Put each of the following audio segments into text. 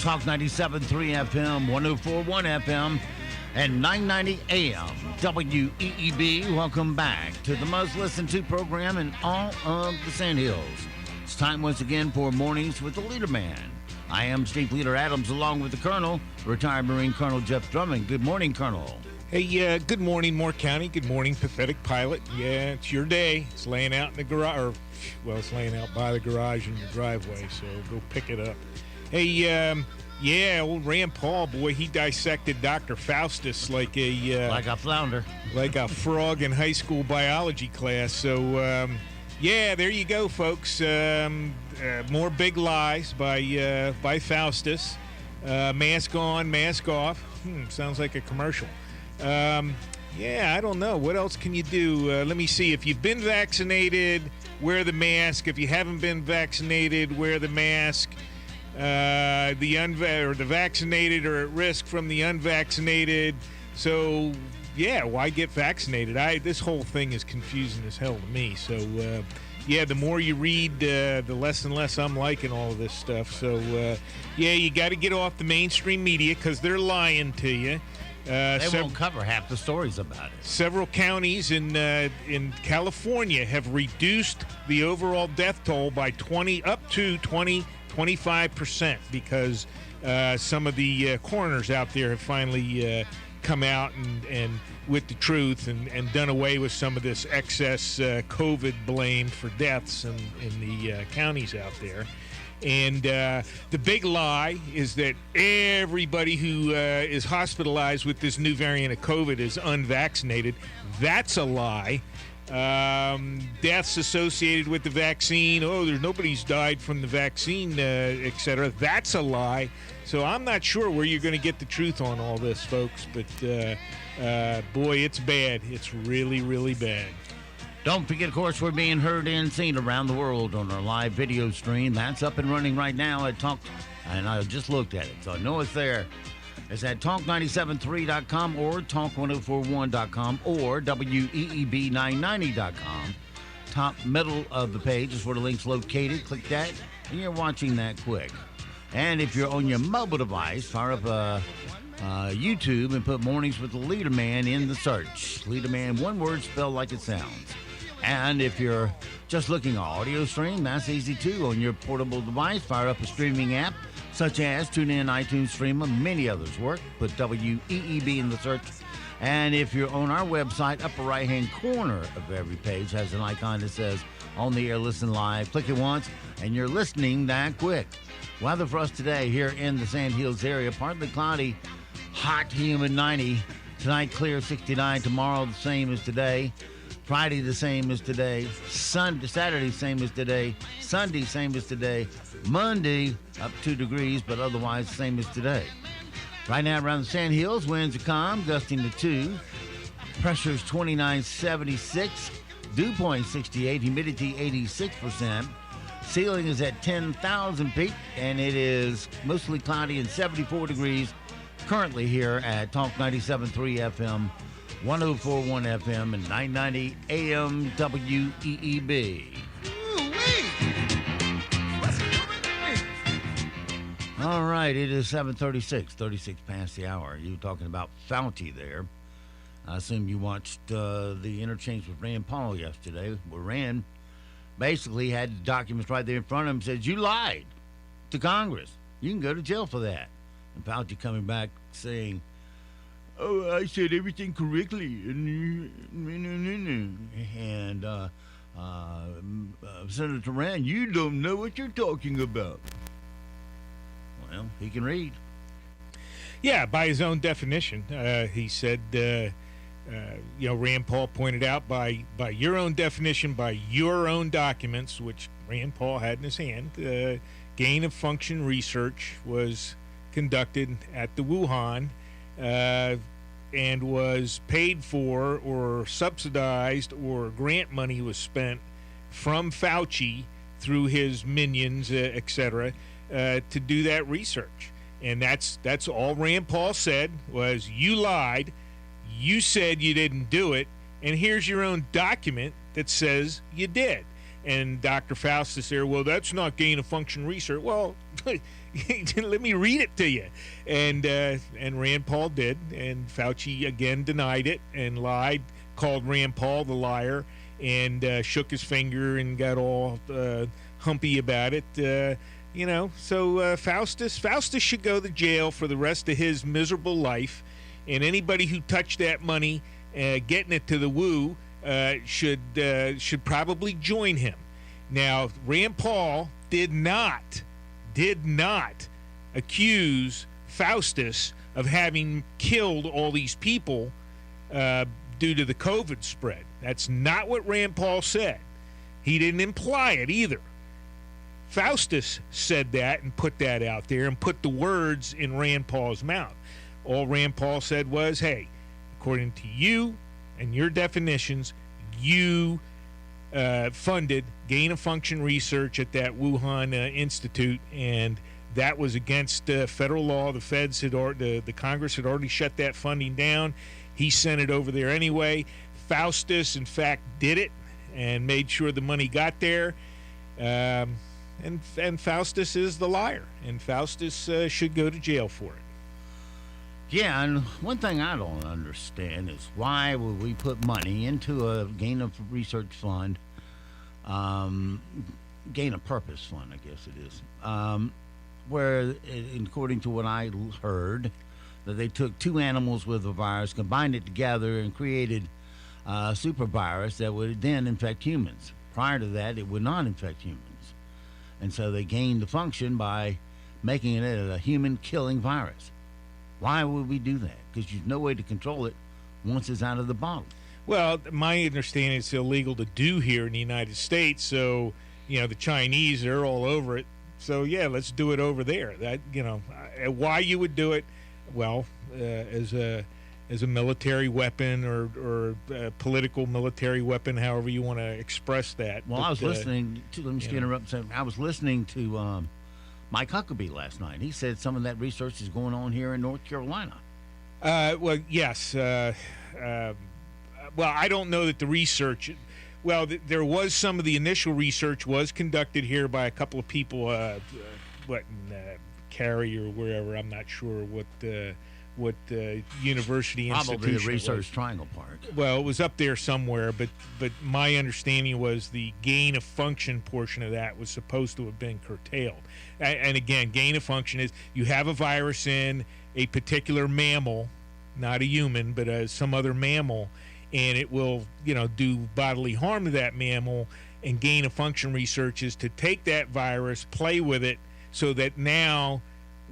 Talk 97.3 FM, 104.1 FM, and 990 AM WEEB. Welcome back to the most listened to program in all of the Sandhills. It's time once again for Mornings with the LeaderMan. I am Steve Leader Adams, along with the Colonel, retired Marine Colonel Jeff Drummond. Good morning, Colonel. Hey, good morning, Moore County. Good morning, Pathetic Pilot. Yeah, it's your day. It's laying out in the garage, or, well, it's laying out by the garage in your driveway, so go pick it up. Hey, yeah, old Rand Paul, boy, he dissected Dr. Faustus like a flounder. Like a frog in high school biology class. So, yeah, there you go, folks. More big lies by Faustus. Mask on, mask off. Sounds like a commercial. Yeah, I don't know. What else can you do? Let me see. If you've been vaccinated, wear the mask. If you haven't been vaccinated, wear the mask. The vaccinated are at risk from the unvaccinated. So, yeah, why get vaccinated? This whole thing is confusing as hell to me. So, yeah, the more you read, the less and less I'm liking all of this stuff. So, yeah, you got to get off the mainstream media because they're lying to you. They won't cover half the stories about it. Several counties in California have reduced the overall death toll by 25% because some of the coroners out there have finally come out and with the truth and done away with some of this excess COVID blame for deaths in the counties out there. And the big lie is that everybody who is hospitalized with this new variant of COVID is unvaccinated. That's a lie. Deaths associated with the vaccine, nobody's died from the vaccine, etc. That's a lie. So I'm not sure where you're going to get the truth on all this, folks. But, boy, it's bad. It's really, really bad. Don't forget, of course, we're being heard and seen around the world on our live video stream. That's up and running right now at Talk, and I just looked at it, so I know it's there. It's at talk973.com or talk1041.com or weeb990.com. Top middle of the page is where the link's located. Click that, and you're watching that quick. And if you're on your mobile device, fire up YouTube and put Mornings with the LeaderMan in the search. LeaderMan, one word spelled like it sounds. And if you're just looking at audio stream, that's easy too. On your portable device, fire up a streaming app such as TuneIn, iTunes, Streamer, many others work. Put WEEB in the search. And if you're on our website, upper right-hand corner of every page has an icon that says On the Air Listen Live. Click it once, and you're listening that quick. Weather for us today here in the Sandhills area, partly cloudy, hot, humid 90. Tonight, clear 69. Tomorrow, the same as today. Friday, the same as today. Saturday, same as today. Sunday, same as today. Monday, up 2 degrees, but otherwise, same as today. Right now, around the Sandhills, winds are calm, gusting to 2. Pressure's 29.76. Dew point 68. Humidity 86%. Ceiling is at 10,000 feet, and it is mostly cloudy and 74 degrees. Currently here at Talk 97.3 FM, 104.1 FM, and 990 AM WEEB. All right, it is 7:36, 36 past the hour. You were talking about Fauci there. I assume you watched the interchange with Rand Paul yesterday, where Rand basically had documents right there in front of him, says, you lied to Congress. You can go to jail for that. And Fauci coming back saying, I said everything correctly. And Senator Rand, you don't know what you're talking about. Well, he can read. Yeah, by his own definition. He said, Rand Paul pointed out by your own definition, by your own documents, which Rand Paul had in his hand, gain of function research was conducted at the Wuhan and was paid for or subsidized, or grant money was spent from Fauci through his minions, etc., to do that research. And that's all Rand Paul said was, you lied, you said you didn't do it, and here's your own document that says you did. And Dr. Faustus there, well, that's not gain-of-function research. Well, let me read it to you. And Rand Paul did, and Fauci again denied it and lied, called Rand Paul the liar, and shook his finger and got all humpy about it. So Faustus should go to jail for the rest of his miserable life, and anybody who touched that money, getting it to the WU, should probably join him. Now, Rand Paul did not accuse Faustus of having killed all these people due to the COVID spread. That's not what Rand Paul said. He didn't imply it either. Faustus said that and put that out there and put the words in Rand Paul's mouth. All Rand Paul said was, hey, according to you and your definitions, you funded gain-of-function research at that Wuhan Institute, and that was against federal law. The feds had, the Congress had already shut that funding down. He sent it over there anyway. Faustus, in fact, did it and made sure the money got there. And Faustus is the liar, and Faustus should go to jail for it. Yeah, and one thing I don't understand is why would we put money into a gain of research fund, gain of purpose fund, I guess it is, where, according to what I heard, that they took two animals with a virus, combined it together, and created a super virus that would then infect humans. Prior to that, it would not infect humans. And so they gained the function by making it a human-killing virus. Why would we do that? Because there's no way to control it once it's out of the bottle. Well, my understanding is it's illegal to do here in the United States. So, the Chinese, they're all over it. So, yeah, let's do it over there. That, why you would do it? Well, as a military weapon or a political military weapon, however you want to express that. Well, I was listening to, let me just interrupt. I was listening to Mike Huckabee last night. He said some of that research is going on here in North Carolina. Well, yes. Well, I don't know that the research. Well, there was some of the initial research was conducted here by a couple of people, in Cary or wherever. I'm not sure what university institution. Probably the Research Triangle Park. Well, it was up there somewhere, but my understanding was the gain of function portion of that was supposed to have been curtailed. And again, gain of function is you have a virus in a particular mammal, not a human, but some other mammal, and it will, do bodily harm to that mammal. And gain of function research is to take that virus, play with it, so that now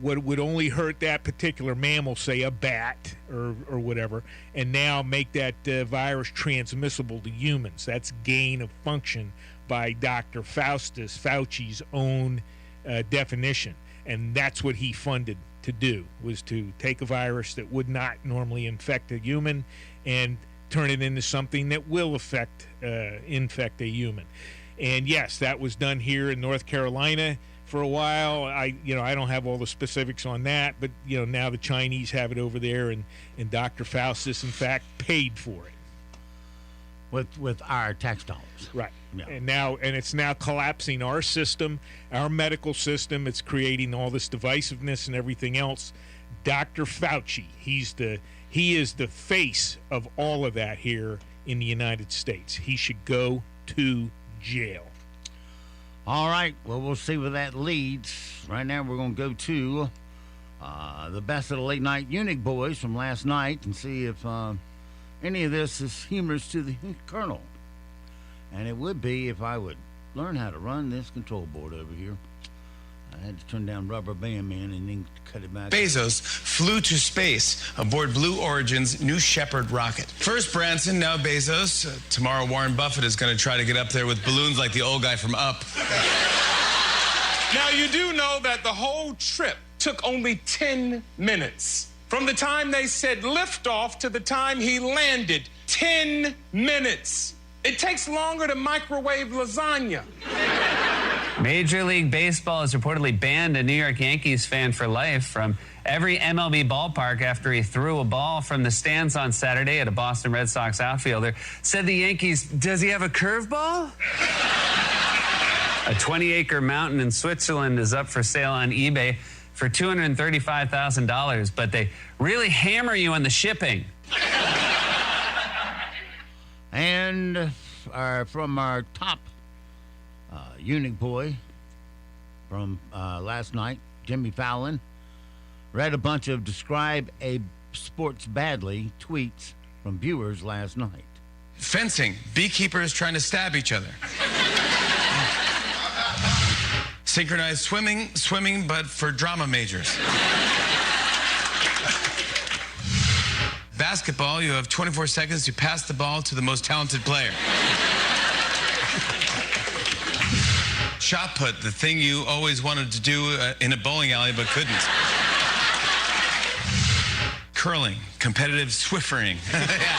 what would only hurt that particular mammal, say a bat or whatever, and now make that virus transmissible to humans. That's gain of function by Dr. Fauci's own definition. And that's what he funded to do, was to take a virus that would not normally infect a human and turn it into something that will infect a human. And yes, that was done here in North Carolina for a while. I don't have all the specifics on that, but now the Chinese have it over there, and Dr. Faustus, in fact, paid for it with our tax dollars. Right. Yeah. And it's now collapsing our system, our medical system. It's creating all this divisiveness and everything else. Dr. Fauci, he is the face of all of that here in the United States. He should go to jail. All right. Well, we'll see where that leads. Right now, we're going to go to the best of the late night Eunuch boys from last night and see if any of this is humorous to the Colonel. And it would be if I would learn how to run this control board over here. I had to turn down Rubber Band Man and then cut it back. Bezos flew to space aboard Blue Origin's New Shepard rocket. First Branson, now Bezos. Tomorrow Warren Buffett is going to try to get up there with balloons like the old guy from Up. Now, you do know that the whole trip took only 10 minutes. From the time they said liftoff to the time he landed, 10 minutes. It takes longer to microwave lasagna. Major League Baseball has reportedly banned a New York Yankees fan for life from every MLB ballpark after he threw a ball from the stands on Saturday at a Boston Red Sox outfielder. Said the Yankees, does he have a curveball? A 20-acre mountain in Switzerland is up for sale on eBay for $235,000, but they really hammer you on the shipping. And from our top eunuch boy from last night, Jimmy Fallon, read a bunch of describe a sports badly tweets from viewers last night. Fencing. Beekeepers trying to stab each other. Synchronized swimming, but for drama majors. Basketball, you have 24 seconds to pass the ball to the most talented player. Shot put, the thing you always wanted to do in a bowling alley but couldn't. Curling, competitive Swiffering. Yeah.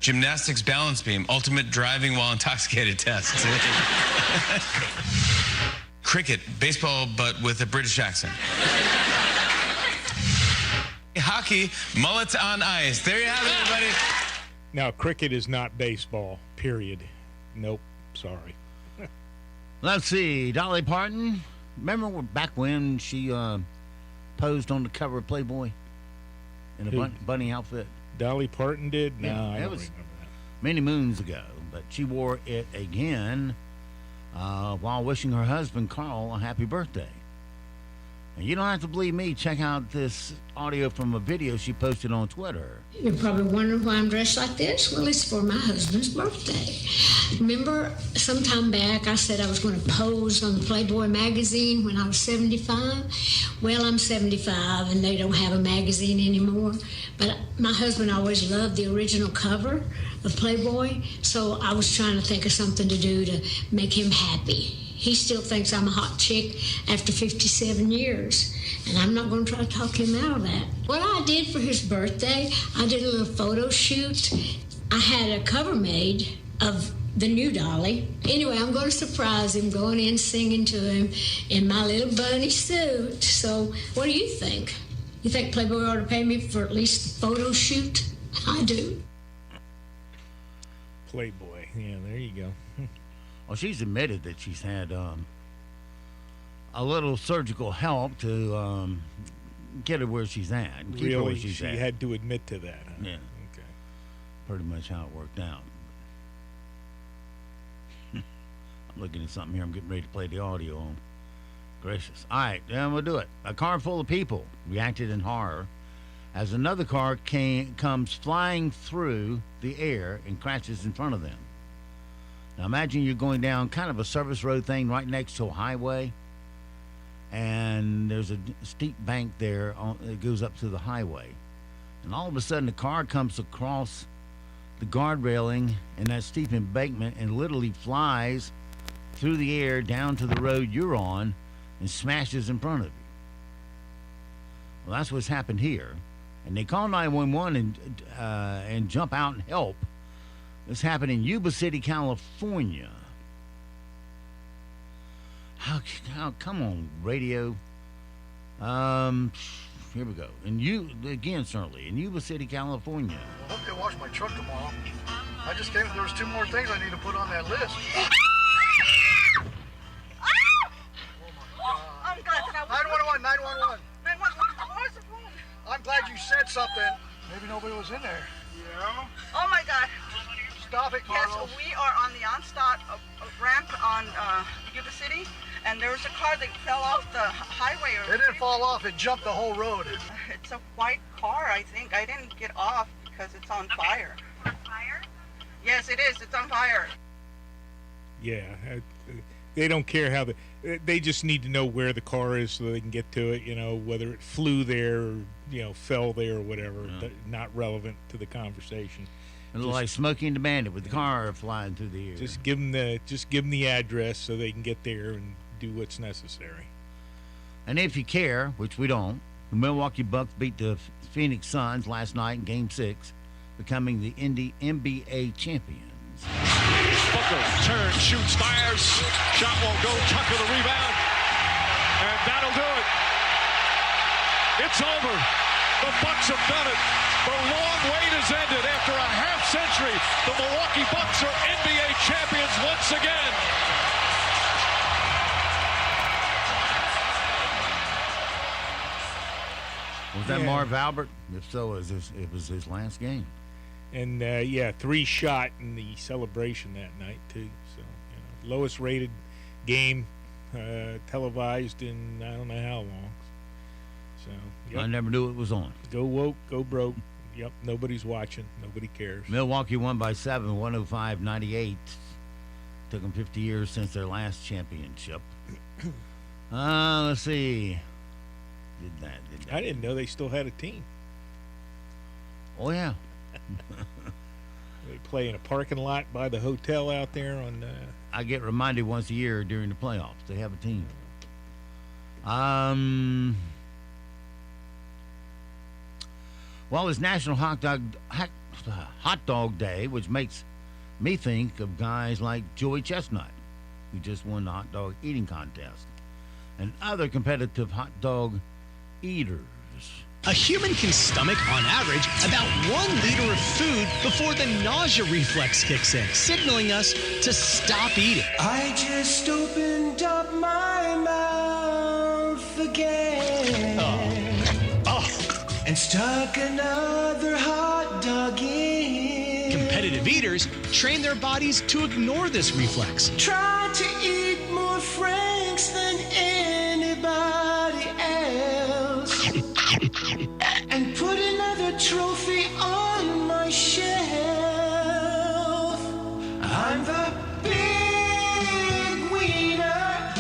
Gymnastics balance beam, ultimate driving while intoxicated test. Cricket, baseball but with a British accent. Hockey, mullets on ice. There you have it, everybody. Now, cricket is not baseball, period. Nope, sorry. Let's see, Dolly Parton. Remember back when she posed on the cover of Playboy in a bunny outfit? Dolly Parton did? No, Yeah, I that don't was remember that. many moons ago, but she wore it again while wishing her husband Carl a happy birthday. And you don't have to believe me. Check out this audio from a video she posted on Twitter. You're probably wondering why I'm dressed like this. Well, it's for my husband's birthday. Remember, sometime back I said I was going to pose on the Playboy magazine when I was 75? Well, I'm 75 and they don't have a magazine anymore. But my husband always loved the original cover of Playboy, so I was trying to think of something to do to make him happy. He still thinks I'm a hot chick after 57 years, and I'm not going to try to talk him out of that. What I did for his birthday, I did a little photo shoot. I had a cover made of the new Dolly. Anyway, I'm going to surprise him going in singing to him in my little bunny suit. So what do you think? You think Playboy ought to pay me for at least the photo shoot? I do. Playboy. Yeah, there you go. Well, she's admitted that she's had a little surgical help to get her where she's at. And keep her where Really? she's She at. had to admit to that, huh? Yeah. Okay. Pretty much how it worked out. I'm looking at something here. I'm getting ready to play the audio on. Gracious. All right, then we'll do it. A car full of people reacted in horror as another car comes flying through the air and crashes in front of them. Now imagine you're going down kind of a service road thing right next to a highway, and there's a steep bank there that goes up to the highway. And all of a sudden the car comes across the guard railing in that steep embankment and literally flies through the air down to the road you're on and smashes in front of you. Well, that's what's happened here. And they call 911 and jump out and help. This happened in Yuba City, California. How come on, radio. Here we go. And certainly in Yuba City, California. I hope they wash my truck tomorrow. I just came. There was 2 more things I need to put on that list. I'm glad that I was 911, 911. 911. Where's the phone? I'm glad you said something. Maybe nobody was in there. Yeah. Oh my God. Stop it, Yes, Carlos. we are on the onstart ramp on Yuba City, and there was a car that fell off the highway. It didn't fall off. It jumped the whole road. It's a white car, I think. I didn't get off because it's on fire. On fire? Yes, it is. It's on fire. Yeah. They don't care how they just need to know where the car is so they can get to it, whether it flew there or, fell there or whatever. Yeah. Not relevant to the conversation. It looked like Smokey and the Bandit with the car flying through the air. Just give them the address so they can get there and do what's necessary. And if you care, which we don't, the Milwaukee Bucks beat the Phoenix Suns last night in Game 6, becoming the NBA champions. Booker turns, shoots, fires. Shot won't go. Tucker the rebound. And that'll do it. It's over. The Bucks have done it. The long wait has ended after a half century. The Milwaukee Bucks are NBA champions once again. Was that Marv Albert? If so, it was his last game. And, 3 shot in the celebration that night, too. So, lowest rated game televised in I don't know how long. So, I never knew it was on. Go woke, go broke. Yep, nobody's watching. Nobody cares. Milwaukee won by 7, 105-98. Took them 50 years since their last championship. Let's see. Did that. I didn't know they still had a team. Oh, yeah. They play in a parking lot by the hotel out there on... I get reminded once a year during the playoffs. They have a team. Well, it's National Hot Dog Day, which makes me think of guys like Joey Chestnut, who just won the hot dog eating contest, and other competitive hot dog eaters. A human can stomach, on average, about 1 liter of food before the nausea reflex kicks in, signaling us to stop eating. I just opened up my mouth again. And stuck another hot dog in. Competitive eaters train their bodies to ignore this reflex. Try to eat more Franks than anybody else. And put another trophy on my shelf. I'm the big wiener.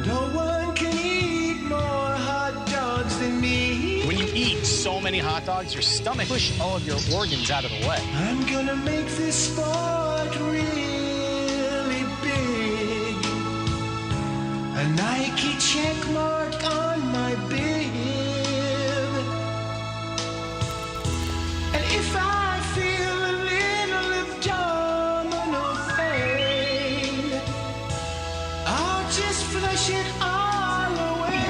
No one can eat more hot dogs than me. When you eat so many hot dogs, your stomach pushes all of your organs out of the way. I'm gonna make this sport really big. A Nike check mark on my bib. And if I feel a little abdominal pain, I'll just flush it all away.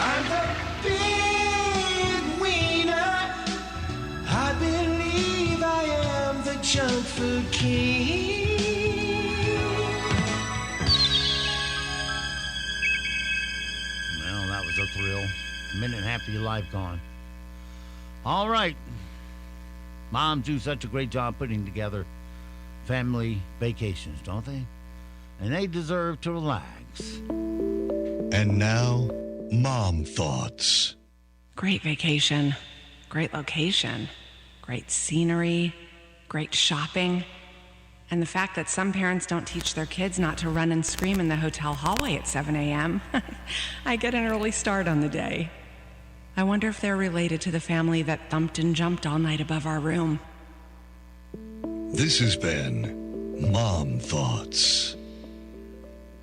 I'm the big wiener. I believe I am the junk food king. Well, that was a thrill. A minute and a half of your life gone. All right. Moms do such a great job putting together family vacations, don't they? And they deserve to relax. And now, Mom Thoughts. Great vacation, great location, great scenery, great shopping, and the fact that some parents don't teach their kids not to run and scream in the hotel hallway at 7 a.m. I get an early start on the day. I wonder if they're related to the family that thumped and jumped all night above our room. This has been Mom Thoughts.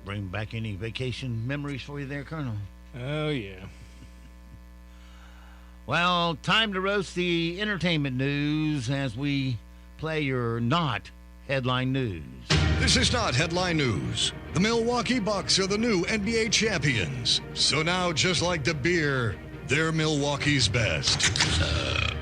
Bring back any vacation memories for you there, Colonel? Oh, yeah. Well, time to roast the entertainment news as we play your not headline news. This is not headline news. The Milwaukee Bucks are the new NBA champions. So now, just like the beer, they're Milwaukee's best.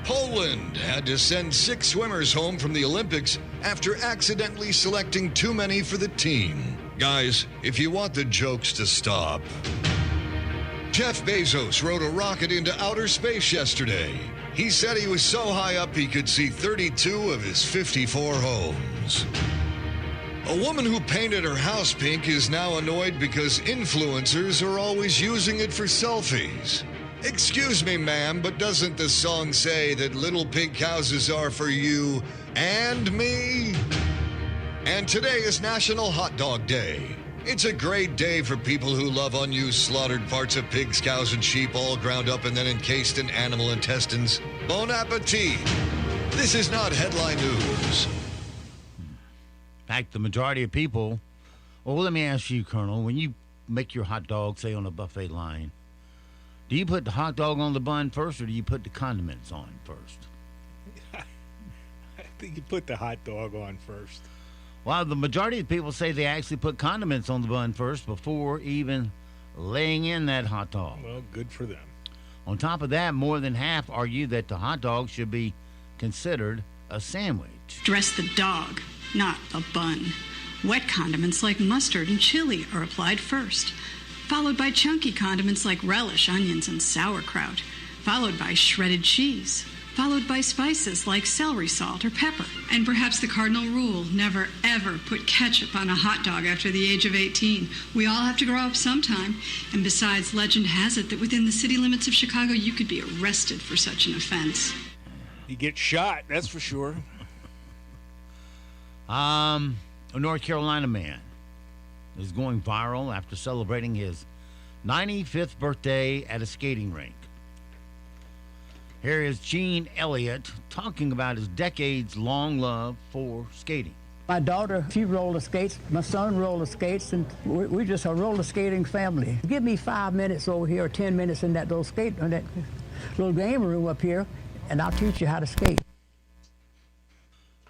Poland had to send 6 swimmers home from the Olympics after accidentally selecting too many for the team. Guys, if you want the jokes to stop. Jeff Bezos rode a rocket into outer space yesterday. He said he was so high up he could see 32 of his 54 homes. A woman who painted her house pink is now annoyed because influencers are always using it for selfies. Excuse me, ma'am, but doesn't the song say that little pink houses are for you and me? And today is National Hot Dog Day. It's a great day for people who love unused slaughtered parts of pigs, cows, and sheep all ground up and then encased in animal intestines. Bon appetit. This is not headline news. In fact, the majority of people... Well, let me ask you, Colonel, when you make your hot dog, say, on a buffet line, do you put the hot dog on the bun first or do you put the condiments on first? I think you put the hot dog on first. Well, the majority of people say they actually put condiments on the bun first before even laying in that hot dog. Well, good for them. On top of that, more than half argue that the hot dog should be considered a sandwich. Dress the dog, not a bun. Wet condiments like mustard and chili are applied first, followed by chunky condiments like relish, onions, and sauerkraut, followed by shredded cheese, followed by spices like celery salt or pepper. And perhaps the cardinal rule, never ever put ketchup on a hot dog after the age of 18. We all have to grow up sometime. And besides, legend has it that within the city limits of Chicago, you could be arrested for such an offense. You get shot, that's for sure. A North Carolina man is going viral after celebrating his 95th birthday at a skating rink. Here is Gene Elliott talking about his decades-long love for skating. My daughter, she roller skates. My son roller skates, and we're just a roller skating family. Give me 5 minutes over here, or 10 minutes in that little game room up here, and I'll teach you how to skate.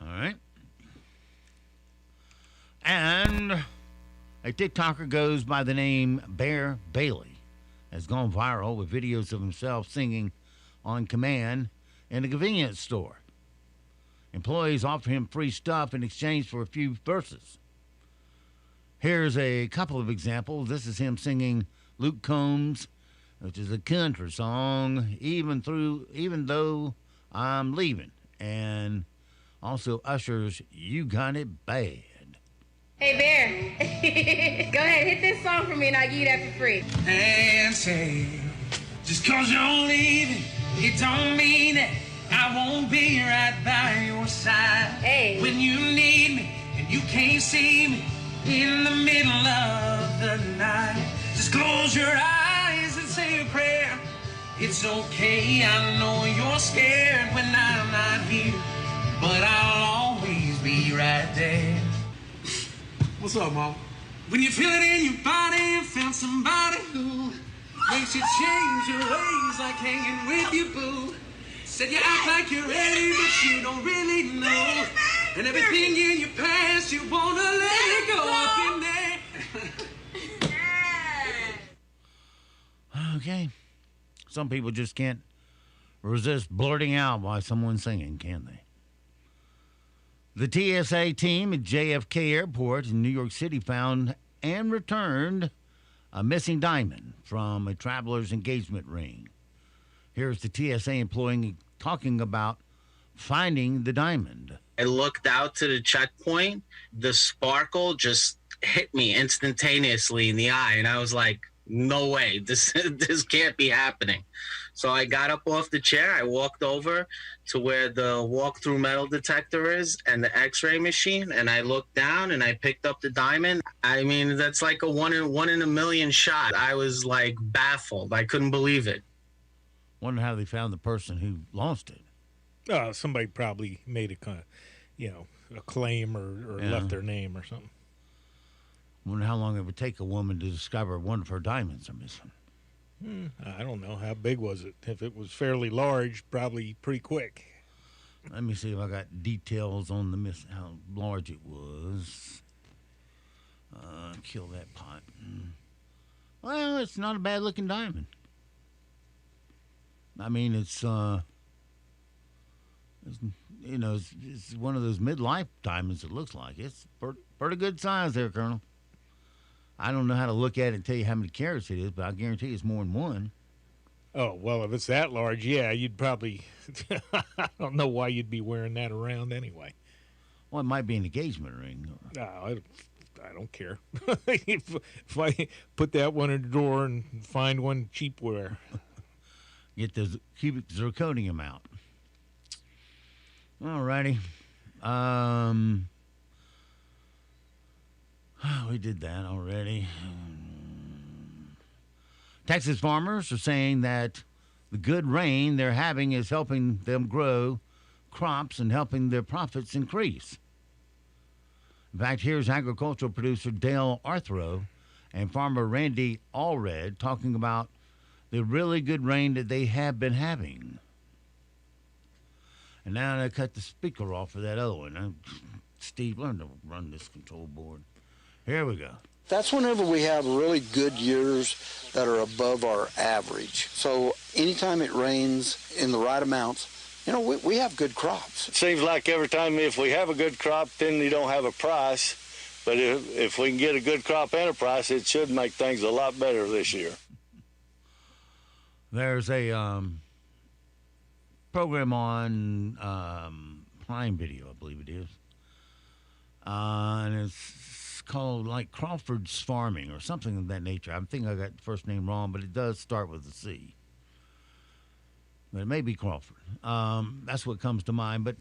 All right. And a TikToker goes by the name Bear Bailey has gone viral with videos of himself singing on command in a convenience store. Employees offer him free stuff in exchange for a few verses. Here's a couple of examples. This is him singing Luke Combs, which is a country song, even though I'm leaving, and also Usher's You Got It Bad. Hey, Bear, go ahead, hit this song for me and I'll give you that for free. And say, just cause you're leaving, it don't mean that I won't be right by your side. Hey. When you need me and you can't see me in the middle of the night, just close your eyes and say a prayer. It's okay, I know you're scared when I'm not here, but I'll always be right there. What's up, Mom? When you feel it in your body and found somebody who makes you change your ways, like hanging with you, boo. Said you act like you're ready, but you don't really know. And everything in your past, you wanna let it go up in there. Okay. Some people just can't resist blurting out while someone's singing, can they? The TSA team at JFK Airport in New York City found and returned a missing diamond from a traveler's engagement ring. Here's the TSA employee talking about finding the diamond. I looked out to the checkpoint. The sparkle just hit me instantaneously in the eye, and I was like, no way, this can't be happening. So I got up off the chair. I walked over to where the walk-through metal detector is and the x-ray machine, and I looked down and I picked up the diamond. I mean, that's like a one in a million shot. I was like baffled. I couldn't believe it. Wonder how they found the person who lost it. Somebody probably made a claim or left their name or something. Wonder how long it would take a woman to discover one of her diamonds are missing. I don't know. How big was it? If it was fairly large, probably pretty quick. Let me see if I got details on how large it was. Kill that pot. Well, it's not a bad-looking diamond. I mean, it's one of those midlife diamonds, it looks like. It's pretty good size there, Colonel. I don't know how to look at it and tell you how many carats it is, but I guarantee it's more than one. Oh, well, if it's that large, yeah, you'd probably... I don't know why you'd be wearing that around anyway. Well, it might be an engagement ring. No, I don't care. if I put that one in the drawer and find one cheapware. Get the cubic zirconium out. All righty. We did that already. Texas farmers are saying that the good rain they're having is helping them grow crops and helping their profits increase. In fact, here's agricultural producer Dale Arthro and farmer Randy Allred talking about the really good rain that they have been having. And now I cut the speaker off for that other one. Steve, learn to run this control board. Here we go. That's whenever we have really good years that are above our average. So anytime it rains in the right amounts You know, we have good crops. It seems like every time if we have a good crop, then you don't have a price. But if we can get a good crop and a price, it should make things a lot better this year. There's a program on Prime Video, I believe it is. And it's called like Crawford's Farming or something of that nature. I think I got the first name wrong, but it does start with a C. But it may be Crawford. That's what comes to mind. But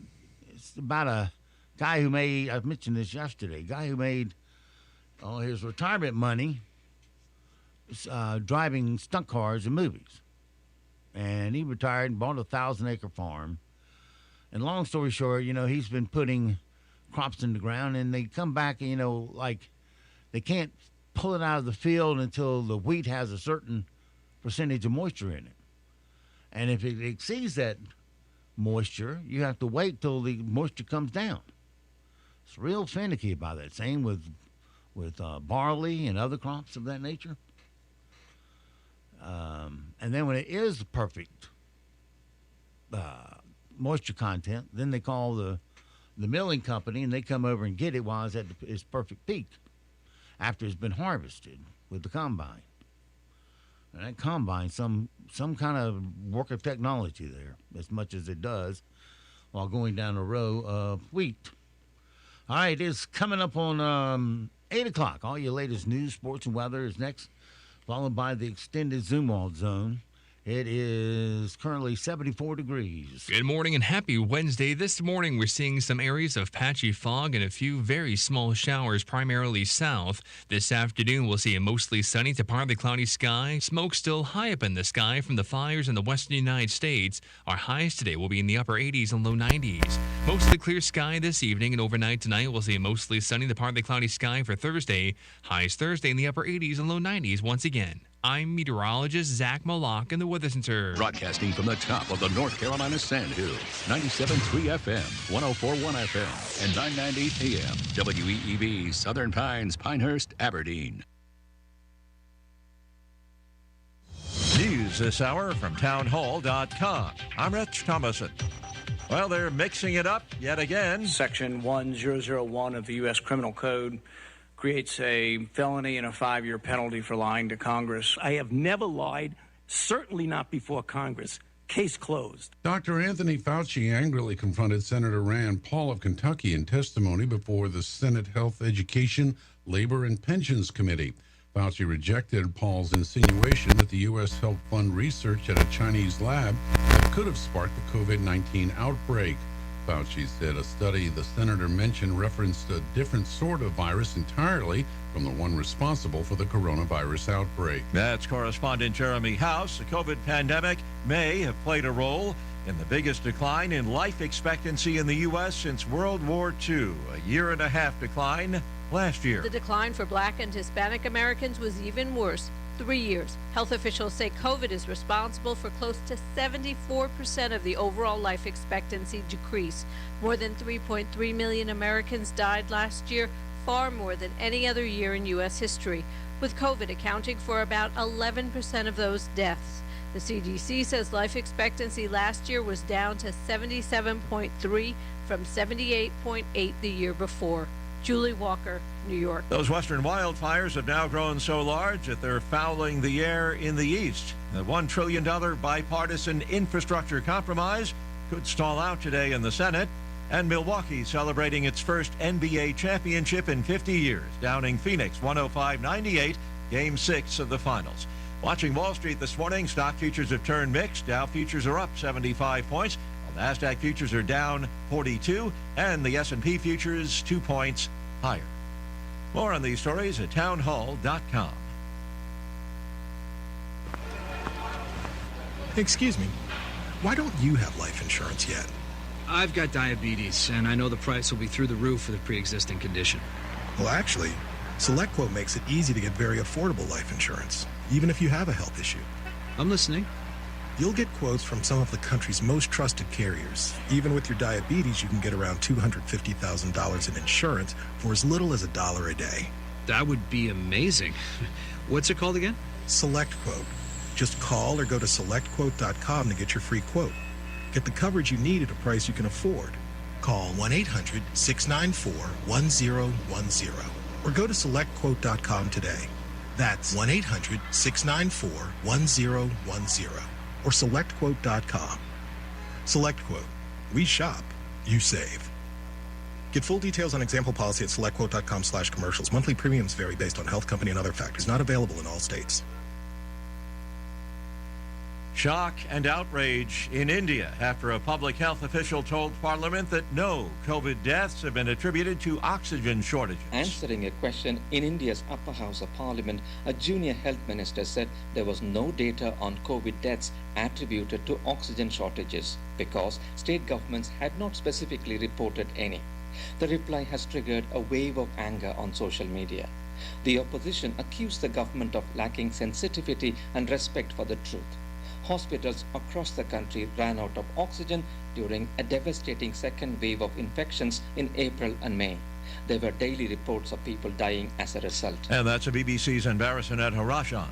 it's about a guy who made, I mentioned this yesterday, guy who made his retirement money driving stunt cars in movies. And he retired and bought a 1,000-acre farm. And long story short, he's been putting crops in the ground, and they come back, like they can't pull it out of the field until the wheat has a certain percentage of moisture in it. And if it exceeds that moisture, you have to wait till the moisture comes down. It's real finicky about that. Same with barley and other crops of that nature. And then when it is the perfect moisture content, then they call the milling company, and they come over and get it while it's at its perfect peak after it's been harvested with the combine. And that combine, some kind of work of technology there, as much as it does, while going down a row of wheat. All right, it's coming up on 8 o'clock. All your latest news, sports, and weather is next, followed by the extended Zumwalt zone. It is currently 74 degrees. Good morning and happy Wednesday. This morning we're seeing some areas of patchy fog and a few very small showers, primarily south. This afternoon we'll see a mostly sunny to partly cloudy sky. Smoke still high up in the sky from the fires in the western United States. Our highs today will be in the upper 80s and low 90s. Mostly clear sky this evening, and overnight tonight we'll see a mostly sunny to partly cloudy sky for Thursday. Highs Thursday in the upper 80s and low 90s once again. I'm meteorologist Zach Malak in the Weather Center. Broadcasting from the top of the North Carolina Sandhills, 97.3 FM, 104.1 FM, and 990 AM. WEEB, Southern Pines, Pinehurst, Aberdeen. News this hour from townhall.com. I'm Rich Thomason. Well, they're mixing it up yet again. Section 1001 of the U.S. Criminal Code creates a felony and a 5-year penalty for lying to Congress. I have never lied, certainly not before Congress. Case closed. Dr. Anthony Fauci angrily confronted Senator Rand Paul of Kentucky in testimony before the Senate Health, Education, Labor, and Pensions Committee. Fauci rejected Paul's insinuation that the U.S. helped fund research at a Chinese lab that could have sparked the COVID-19 outbreak. Fauci said a study the senator mentioned referenced a different sort of virus entirely from the one responsible for the coronavirus outbreak. That's correspondent Jeremy House. The COVID pandemic may have played a role in the biggest decline in life expectancy in the U.S. since World War II, a year-and-a-half decline last year. The decline for Black and Hispanic Americans was even worse. 3 years. Health officials say COVID is responsible for close to 74% of the overall life expectancy decrease. More than 3.3 million Americans died last year, far more than any other year in U.S. history, with COVID accounting for about 11% of those deaths. The CDC says life expectancy last year was down to 77.3 from 78.8 the year before. Julie Walker, New York. Those western wildfires have now grown so large that they're fouling the air in the east. The $1 trillion bipartisan infrastructure compromise could stall out today in the Senate. And Milwaukee celebrating its first NBA championship in 50 years, downing Phoenix 105-98, Game 6 of the finals. Watching Wall Street this morning, stock futures have turned mixed. Dow futures are up 75 points. NASDAQ futures are down 42, and the S&P futures 2 points higher. More on these stories at townhall.com. Excuse me, why don't you have life insurance yet? I've got diabetes, and I know the price will be through the roof for the pre-existing condition. Well, actually, SelectQuote makes it easy to get very affordable life insurance, even if you have a health issue. I'm listening. You'll get quotes from some of the country's most trusted carriers. Even with your diabetes, you can get around $250,000 in insurance for as little as $1 a day. That would be amazing. What's it called again? SelectQuote. Just call or go to selectquote.com to get your free quote. Get the coverage you need at a price you can afford. Call 1-800-694-1010 or go to SelectQuote.com today. That's 1-800-694-1010 or SelectQuote.com. SelectQuote. We shop. You save. Get full details on example policy at SelectQuote.com/commercials. Monthly premiums vary based on health company and other factors. Not available in all states. Shock and outrage in India after a public health official told Parliament that no COVID deaths have been attributed to oxygen shortages. Answering a question in India's upper house of parliament, a junior health minister said there was no data on COVID deaths attributed to oxygen shortages because state governments had not specifically reported any. The reply has triggered a wave of anger on social media. The opposition accused the government of lacking sensitivity and respect for the truth. Hospitals across the country ran out of oxygen during a devastating second wave of infections in April and May. There were daily reports of people dying as a result. And that's a BBC's Anbarasanet Harashan.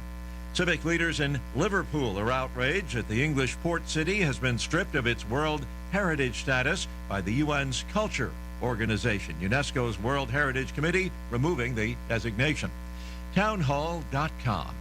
Civic leaders in Liverpool are outraged that the English port city has been stripped of its World Heritage status by the UN's Culture Organization, UNESCO's World Heritage Committee, removing the designation. Townhall.com.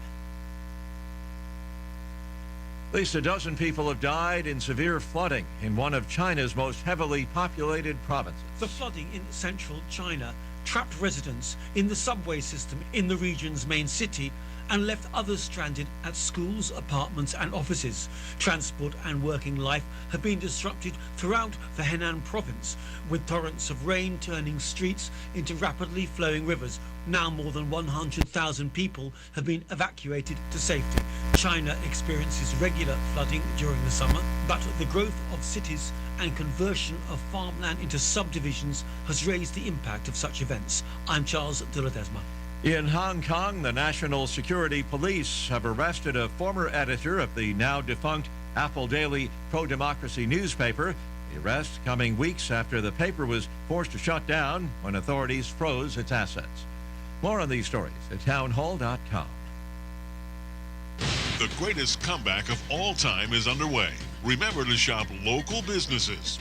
At least a dozen people have died in severe flooding in one of China's most heavily populated provinces. The flooding in central China trapped residents in the subway system in the region's main city and left others stranded at schools, apartments and offices. Transport and working life have been disrupted throughout the Henan province, with torrents of rain turning streets into rapidly flowing rivers. Now more than 100,000 people have been evacuated to safety. China experiences regular flooding during the summer, but the growth of cities and conversion of farmland into subdivisions has raised the impact of such events. I'm Charles de Ledesma. In Hong Kong, the National Security Police have arrested a former editor of the now defunct Apple Daily pro-democracy newspaper. The arrest coming weeks after the paper was forced to shut down when authorities froze its assets. More on these stories at townhall.com. The greatest comeback of all time is underway. Remember to shop local businesses.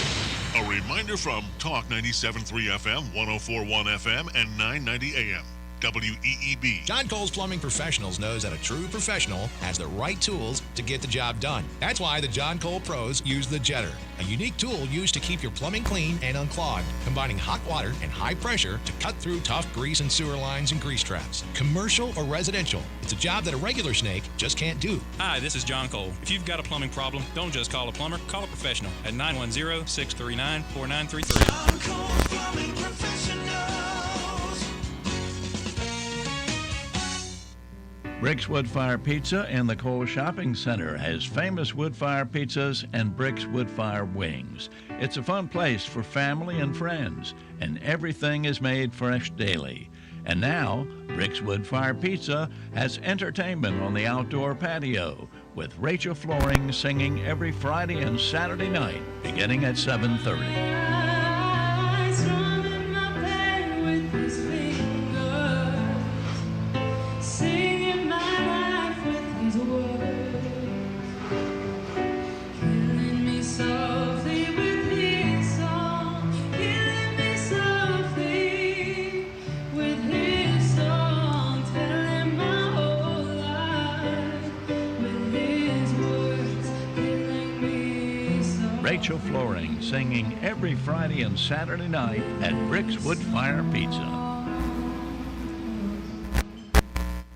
A reminder from Talk 97.3 FM, 104.1 FM, and 990 AM. WEEB. John Cole's Plumbing Professionals knows that a true professional has the right tools to get the job done. That's why the John Cole pros use the Jetter, a unique tool used to keep your plumbing clean and unclogged, combining hot water and high pressure to cut through tough grease and sewer lines and grease traps. Commercial or residential, it's a job that a regular snake just can't do. Hi, this is John Cole. If you've got a plumbing problem, don't just call a plumber, call a professional at 910-639-4933. John Cole Plumbing Professionals. Brick's Wood Fire Pizza in the Cole Shopping Center has famous wood fire pizzas and Brick's Wood Fire wings. It's a fun place for family and friends, and everything is made fresh daily. And now, Brick's Wood Fire Pizza has entertainment on the outdoor patio, with Rachel Flooring singing every Friday and Saturday night, beginning at 7:30. Rachel Flooring singing every Friday and Saturday night at Brick's Wood Fire Pizza.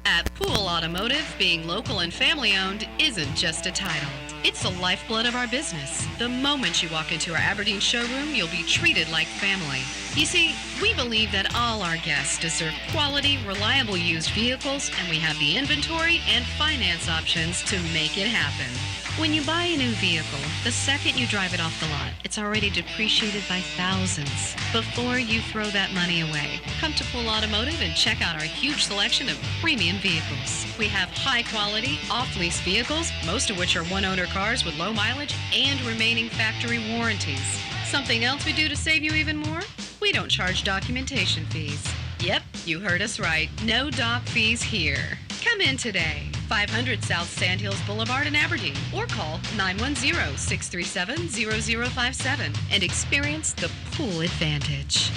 At Pool Automotive, being local and family-owned isn't just a title. It's the lifeblood of our business. The moment you walk into our Aberdeen showroom, you'll be treated like family. You see, we believe that all our guests deserve quality, reliable used vehicles, and we have the inventory and finance options to make it happen. When you buy a new vehicle, the second you drive it off the lot, it's already depreciated by thousands. Before you throw that money away, come to Pool Automotive and check out our huge selection of premium vehicles. We have high-quality, off-lease vehicles, most of which are one-owner cars with low mileage and remaining factory warranties. Something else we do to save you even more? We don't charge documentation fees. Yep, you heard us right. No doc fees here. Come in today, 500 South Sandhills Boulevard in Aberdeen, or call 910-637-0057 and experience the pool advantage.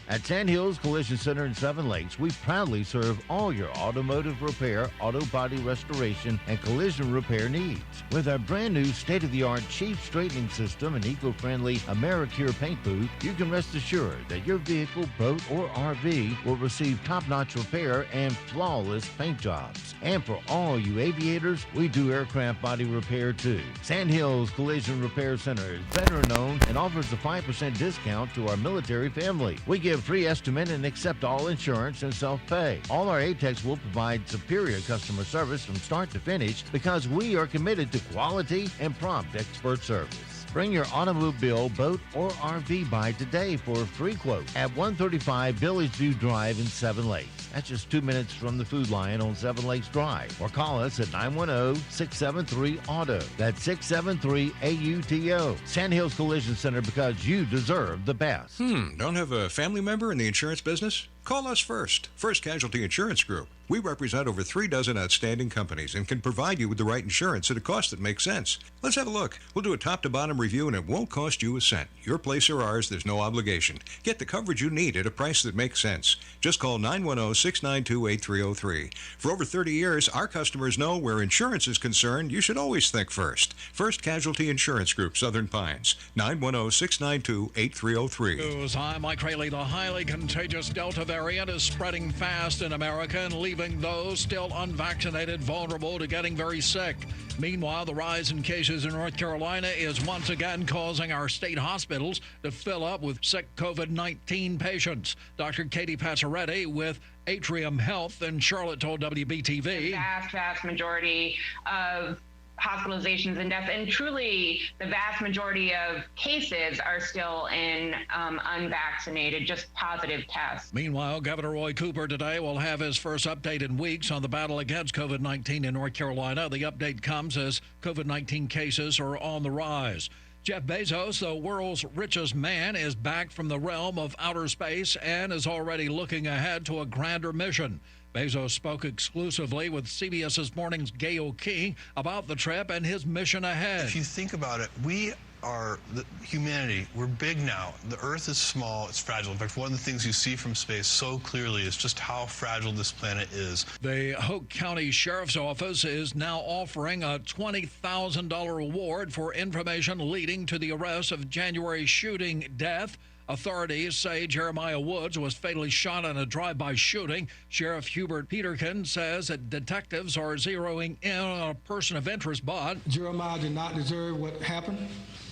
At Sandhills Collision Center in Seven Lakes, we proudly serve all your automotive repair, auto body restoration, and collision repair needs. With our brand new state-of-the-art cheap straightening system and eco-friendly AmeriCure paint booth, you can rest assured that your vehicle, boat, or RV will receive top-notch repair and flawless paint jobs. And for all you aviators, we do aircraft body repair too. Sandhills Collision Repair Center is better known and offers a 5% discount to our military family. We give free estimate and accept all insurance and self-pay. All our ATECs will provide superior customer service from start to finish because we are committed to quality and prompt expert service. Bring your automobile, boat, or RV by today for a free quote at 135 Village View Drive in Seven Lakes. That's just 2 minutes from the Food Lion on Seven Lakes Drive. Or call us at 910-673-AUTO. That's 673-AUTO. Sandhills Collision Center, because you deserve the best. Don't have a family member in the insurance business? Call us first. First Casualty Insurance Group. We represent over 3 dozen outstanding companies and can provide you with the right insurance at a cost that makes sense. Let's have a look. We'll do a top-to-bottom review and it won't cost you a cent. Your place or ours, there's no obligation. Get the coverage you need at a price that makes sense. Just call 910-692-8303. For over 30 years, our customers know where insurance is concerned, you should always think first. First Casualty Insurance Group, Southern Pines. 910-692-8303. News. I'm Mike Rayleigh. The highly contagious Delta variant is spreading fast in America and leaving those still unvaccinated vulnerable to getting very sick. Meanwhile, the rise in cases in North Carolina is once again causing our state hospitals to fill up with sick COVID-19 patients. Dr. Katie Passaretti with Atrium Health in Charlotte told WBTV. The vast majority of hospitalizations and deaths, and truly the vast majority of cases are still in unvaccinated, just positive tests. Meanwhile, Governor Roy Cooper today will have his first update in weeks on the battle against COVID-19 in North Carolina. The update comes as COVID-19 cases are on the rise. Jeff Bezos, the world's richest man, is back from the realm of outer space and is already looking ahead to a grander mission. Bezos spoke exclusively with CBS's Morning's Gayle King about the trip and his mission ahead. If you think about it, we are humanity. We're big now. The Earth is small. It's fragile. In fact, one of the things you see from space so clearly is just how fragile this planet is. The Hoke County Sheriff's Office is now offering a $20,000 award for information leading to the arrest of January shooting death. Authorities say Jeremiah Woods was fatally shot in a drive-by shooting. Sheriff Hubert Peterkin says that detectives are zeroing in on a person of interest, but Jeremiah did not deserve what happened.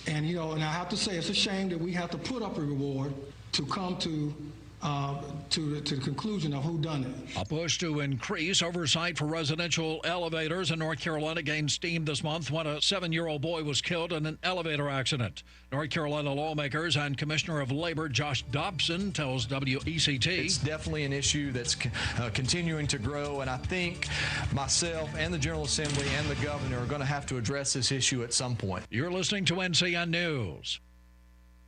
And, and I have to say, it's a shame that we have to put up a reward to come to the conclusion of who done it. A push to increase oversight for residential elevators in North Carolina gained steam this month when a 7-year-old boy was killed in an elevator accident. North Carolina lawmakers and Commissioner of Labor Josh Dobson tells WECT. It's definitely an issue that's continuing to grow, and I think myself and the General Assembly and the governor are going to have to address this issue at some point. You're listening to NCN News.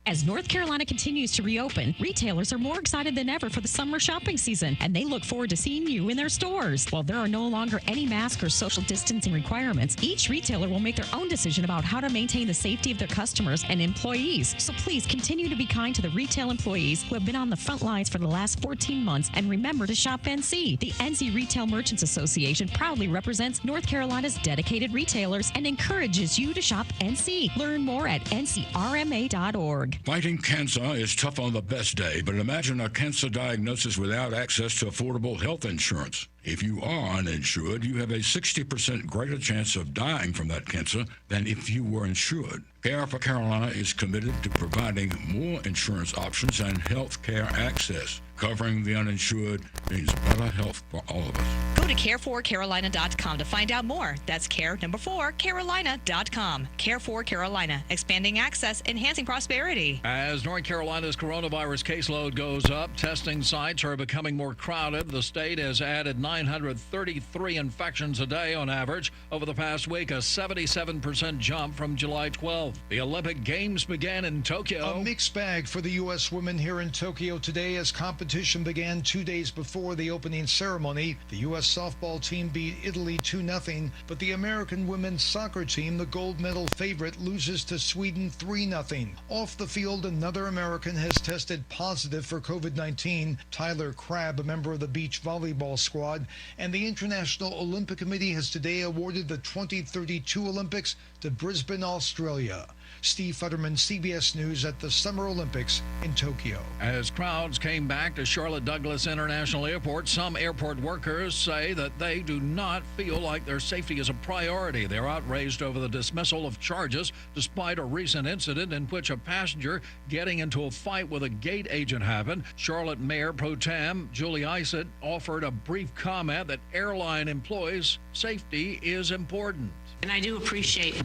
As North Carolina continues to reopen, retailers are more excited than ever for the summer shopping season, and they look forward to seeing you in their stores. While there are no longer any mask or social distancing requirements, each retailer will make their own decision about how to maintain the safety of their customers and employees. So please continue to be kind to the retail employees who have been on the front lines for the last 14 months, and remember to shop NC. The NC Retail Merchants Association proudly represents North Carolina's dedicated retailers and encourages you to shop NC. Learn more at ncrma.org. Fighting cancer is tough on the best day, but imagine a cancer diagnosis without access to affordable health insurance. If you are uninsured, you have a 60% greater chance of dying from that cancer than if you were insured. Care for Carolina is committed to providing more insurance options and health care access. Covering the uninsured means better health for all of us. Go to care4carolina.com to find out more. That's care4carolina.com. Care for Carolina, expanding access, enhancing prosperity. As North Carolina's coronavirus caseload goes up, testing sites are becoming more crowded. The state has added 9 933 infections a day on average over the past week, a 77% jump from July 12th. The Olympic Games began in Tokyo. A mixed bag for the U.S. women here in Tokyo today as competition began 2 days before the opening ceremony. The U.S. softball team beat Italy 2-0, but the American women's soccer team, the gold medal favorite, loses to Sweden 3-0. Off the field, another American has tested positive for COVID-19. Tyler Crabb, a member of the beach volleyball squad, and the International Olympic Committee has today awarded the 2032 Olympics to Brisbane, Australia. Steve Futterman, CBS News at the Summer Olympics in Tokyo. As crowds came back to Charlotte Douglas International Airport, some airport workers say that they do not feel like their safety is a priority. They're outraged over the dismissal of charges despite a recent incident in which a passenger getting into a fight with a gate agent happened. Charlotte Mayor Pro Tem Julie Isett offered a brief comment that airline employees' safety is important. And I do appreciate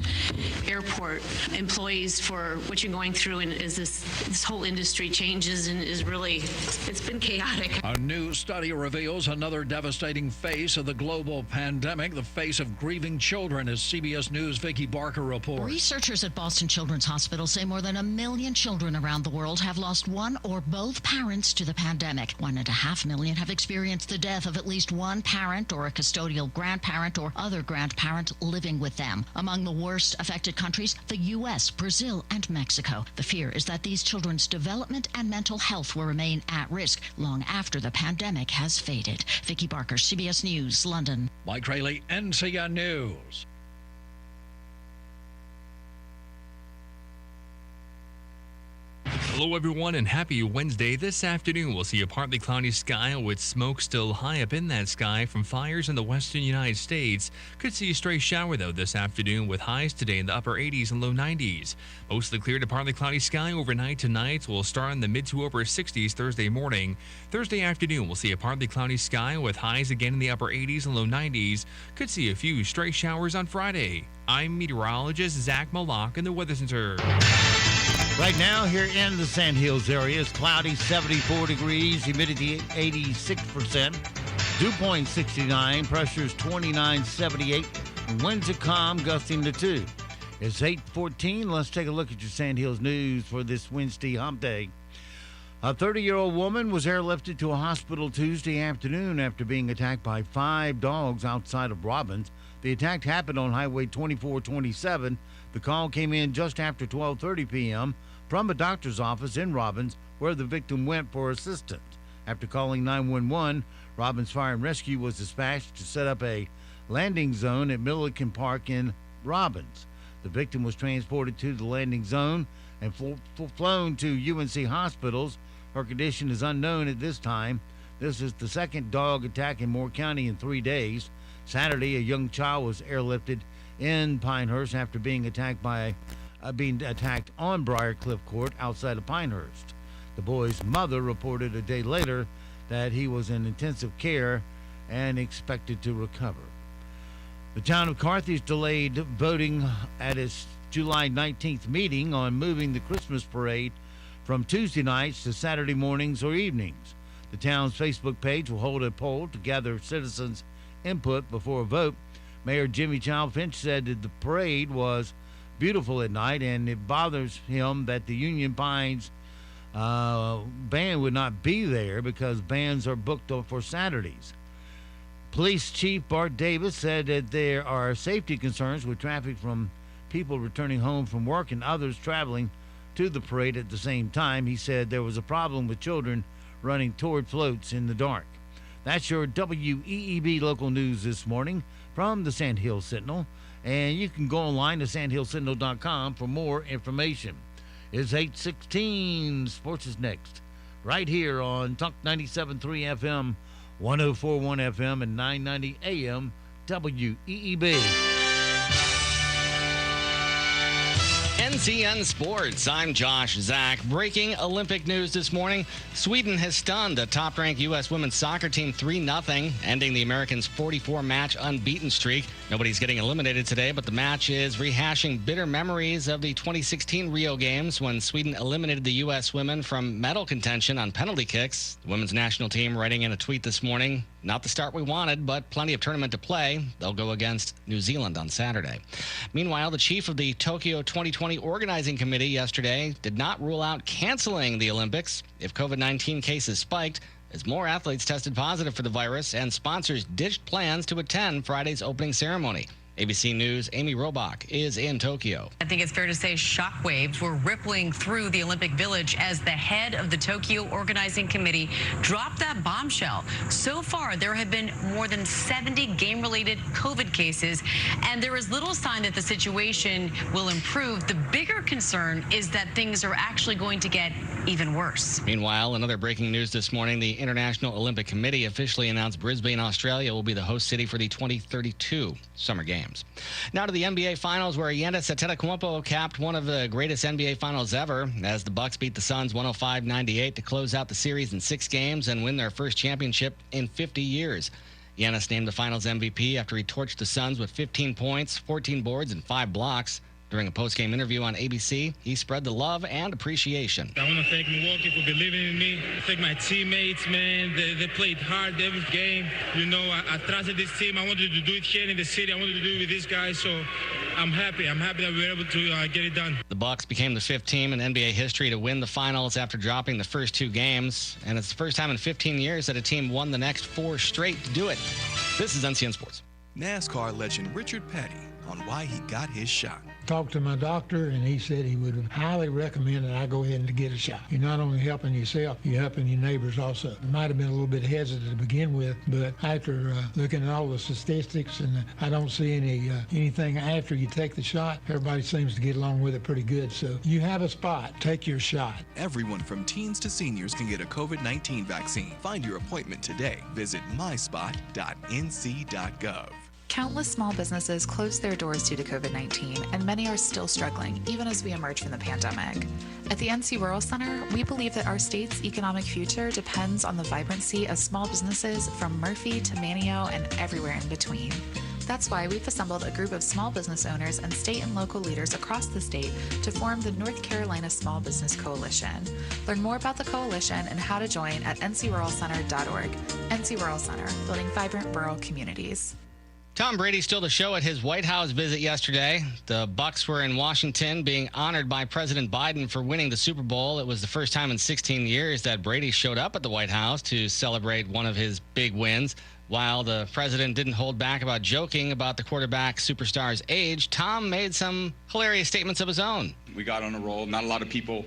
airport employees for what you're going through, and as this whole industry changes and is really, it's been chaotic. A new study reveals another devastating face of the global pandemic, the face of grieving children, as CBS News' Vicki Barker reports. Researchers at Boston Children's Hospital say more than 1 million children around the world have lost one or both parents to the pandemic. 1.5 million have experienced the death of at least one parent or a custodial grandparent or other grandparent living with them. Among the worst affected countries, the U.S., Brazil, and Mexico. The fear is that these children's development and mental health will remain at risk long after the pandemic has faded. Vicki Barker, CBS News, London. Mike Rayleigh, NCN News. Hello everyone and happy Wednesday. This afternoon we'll see a partly cloudy sky with smoke still high up in that sky from fires in the western United States. Could see a stray shower though this afternoon with highs today in the upper 80s and low 90s. Mostly clear to partly cloudy sky overnight tonight. We'll start in the mid to upper 60s Thursday morning. Thursday afternoon we'll see a partly cloudy sky with highs again in the upper 80s and low 90s. Could see a few stray showers on Friday. I'm meteorologist Zach Malak in the Weather Center. Right now, here in the Sand Hills area, it's cloudy, 74 degrees, humidity 86%, dew point 69, pressures 2978, winds are calm, gusting to 2. It's 8:14. Let's take a look at your Sand Hills news for this Wednesday hump day. A 30-year-old woman was airlifted to a hospital Tuesday afternoon after being attacked by 5 dogs outside of Robbins. The attack happened on Highway 2427. The call came in just after 12:30 p.m. from a doctor's office in Robbins, where the victim went for assistance. After calling 911, Robbins Fire and Rescue was dispatched to set up a landing zone at Milliken Park in Robbins. The victim was transported to the landing zone and flown to UNC hospitals. Her condition is unknown at this time. This is the second dog attack in Moore County in 3 days. Saturday, a young child was airlifted in Pinehurst after being attacked on Briarcliff Court outside of Pinehurst. The boy's mother reported a day later that he was in intensive care and expected to recover. The town of Carthage delayed voting at its July 19th meeting on moving the Christmas parade from Tuesday nights to Saturday mornings or evenings. The town's Facebook page will hold a poll to gather citizens' input before a vote. Mayor Jimmy Child Finch said that the parade was beautiful at night, and it bothers him that the Union Pines band would not be there because bands are booked for Saturdays. Police Chief Bart Davis said that there are safety concerns with traffic from people returning home from work and others traveling to the parade at the same time. He said there was a problem with children running toward floats in the dark. That's your WEEB local news this morning from the Sand Hill Sentinel. And you can go online to sandhillsentinel.com for more information. It's 8:16. Sports is next, right here on Talk 97.3 FM, 104.1 FM, and 990 AM WEEB. NCN Sports, I'm Josh Zach. Breaking Olympic news this morning. Sweden has stunned a top-ranked U.S. women's soccer team 3-0, ending the Americans' 44-match unbeaten streak. Nobody's getting eliminated today, but the match is rehashing bitter memories of the 2016 Rio Games when Sweden eliminated the U.S. women from medal contention on penalty kicks. The women's national team writing in a tweet this morning, Not the start we wanted, but plenty of tournament to play. They'll go against New Zealand on Saturday. Meanwhile, the chief of the Tokyo 2020 organizing committee yesterday did not rule out canceling the Olympics if COVID-19 cases spiked, as more athletes tested positive for the virus and sponsors ditched plans to attend Friday's opening ceremony. ABC News' Amy Robach is in Tokyo. I think it's fair to say shockwaves were rippling through the Olympic Village as the head of the Tokyo Organizing Committee dropped that bombshell. So far, there have been more than 70 game-related COVID cases, and there is little sign that the situation will improve. The bigger concern is that things are actually going to get even worse. Meanwhile, another breaking news this morning, the International Olympic Committee officially announced Brisbane, Australia will be the host city for the 2032 Summer Games. Now to the NBA Finals, where Giannis Antetokounmpo capped one of the greatest NBA Finals ever as the Bucks beat the Suns 105-98 to close out the series in 6 games and win their first championship in 50 years. Giannis named the Finals MVP after he torched the Suns with 15 points, 14 boards, and 5 blocks. During a post-game interview on ABC, he spread the love and appreciation. I want to thank Milwaukee for believing in me. Thank my teammates, man. They played hard every game. You know, I trusted this team. I wanted to do it here in the city. I wanted to do it with these guys, so I'm happy. I'm happy that we were able to get it done. The Bucks became the 5th team in NBA history to win the finals after dropping the first 2 games, and it's the first time in 15 years that a team won the next 4 straight to do it. This is NCN Sports. NASCAR legend Richard Petty on why he got his shot. Talked to my doctor, and he said he would highly recommend that I go ahead and get a shot. You're not only helping yourself, you're helping your neighbors also. Might have been a little bit hesitant to begin with, but after looking at all the statistics, and I don't see anything after you take the shot, everybody seems to get along with it pretty good. So you have a spot, take your shot. Everyone from teens to seniors can get a COVID-19 vaccine. Find your appointment today. Visit myspot.nc.gov. Countless small businesses closed their doors due to COVID-19, and many are still struggling, even as we emerge from the pandemic. At the NC Rural Center, we believe that our state's economic future depends on the vibrancy of small businesses from Murphy to Manio and everywhere in between. That's why we've assembled a group of small business owners and state and local leaders across the state to form the North Carolina Small Business Coalition. Learn more about the coalition and how to join at ncruralcenter.org. NC Rural Center, building vibrant rural communities. Tom Brady stole the show at his White House visit yesterday. The Bucs were in Washington being honored by President Biden for winning the Super Bowl. It was the first time in 16 years that Brady showed up at the White House to celebrate one of his big wins. While the president didn't hold back about joking about the quarterback superstar's age, Tom made some hilarious statements of his own. We got on a roll. Not a lot of people,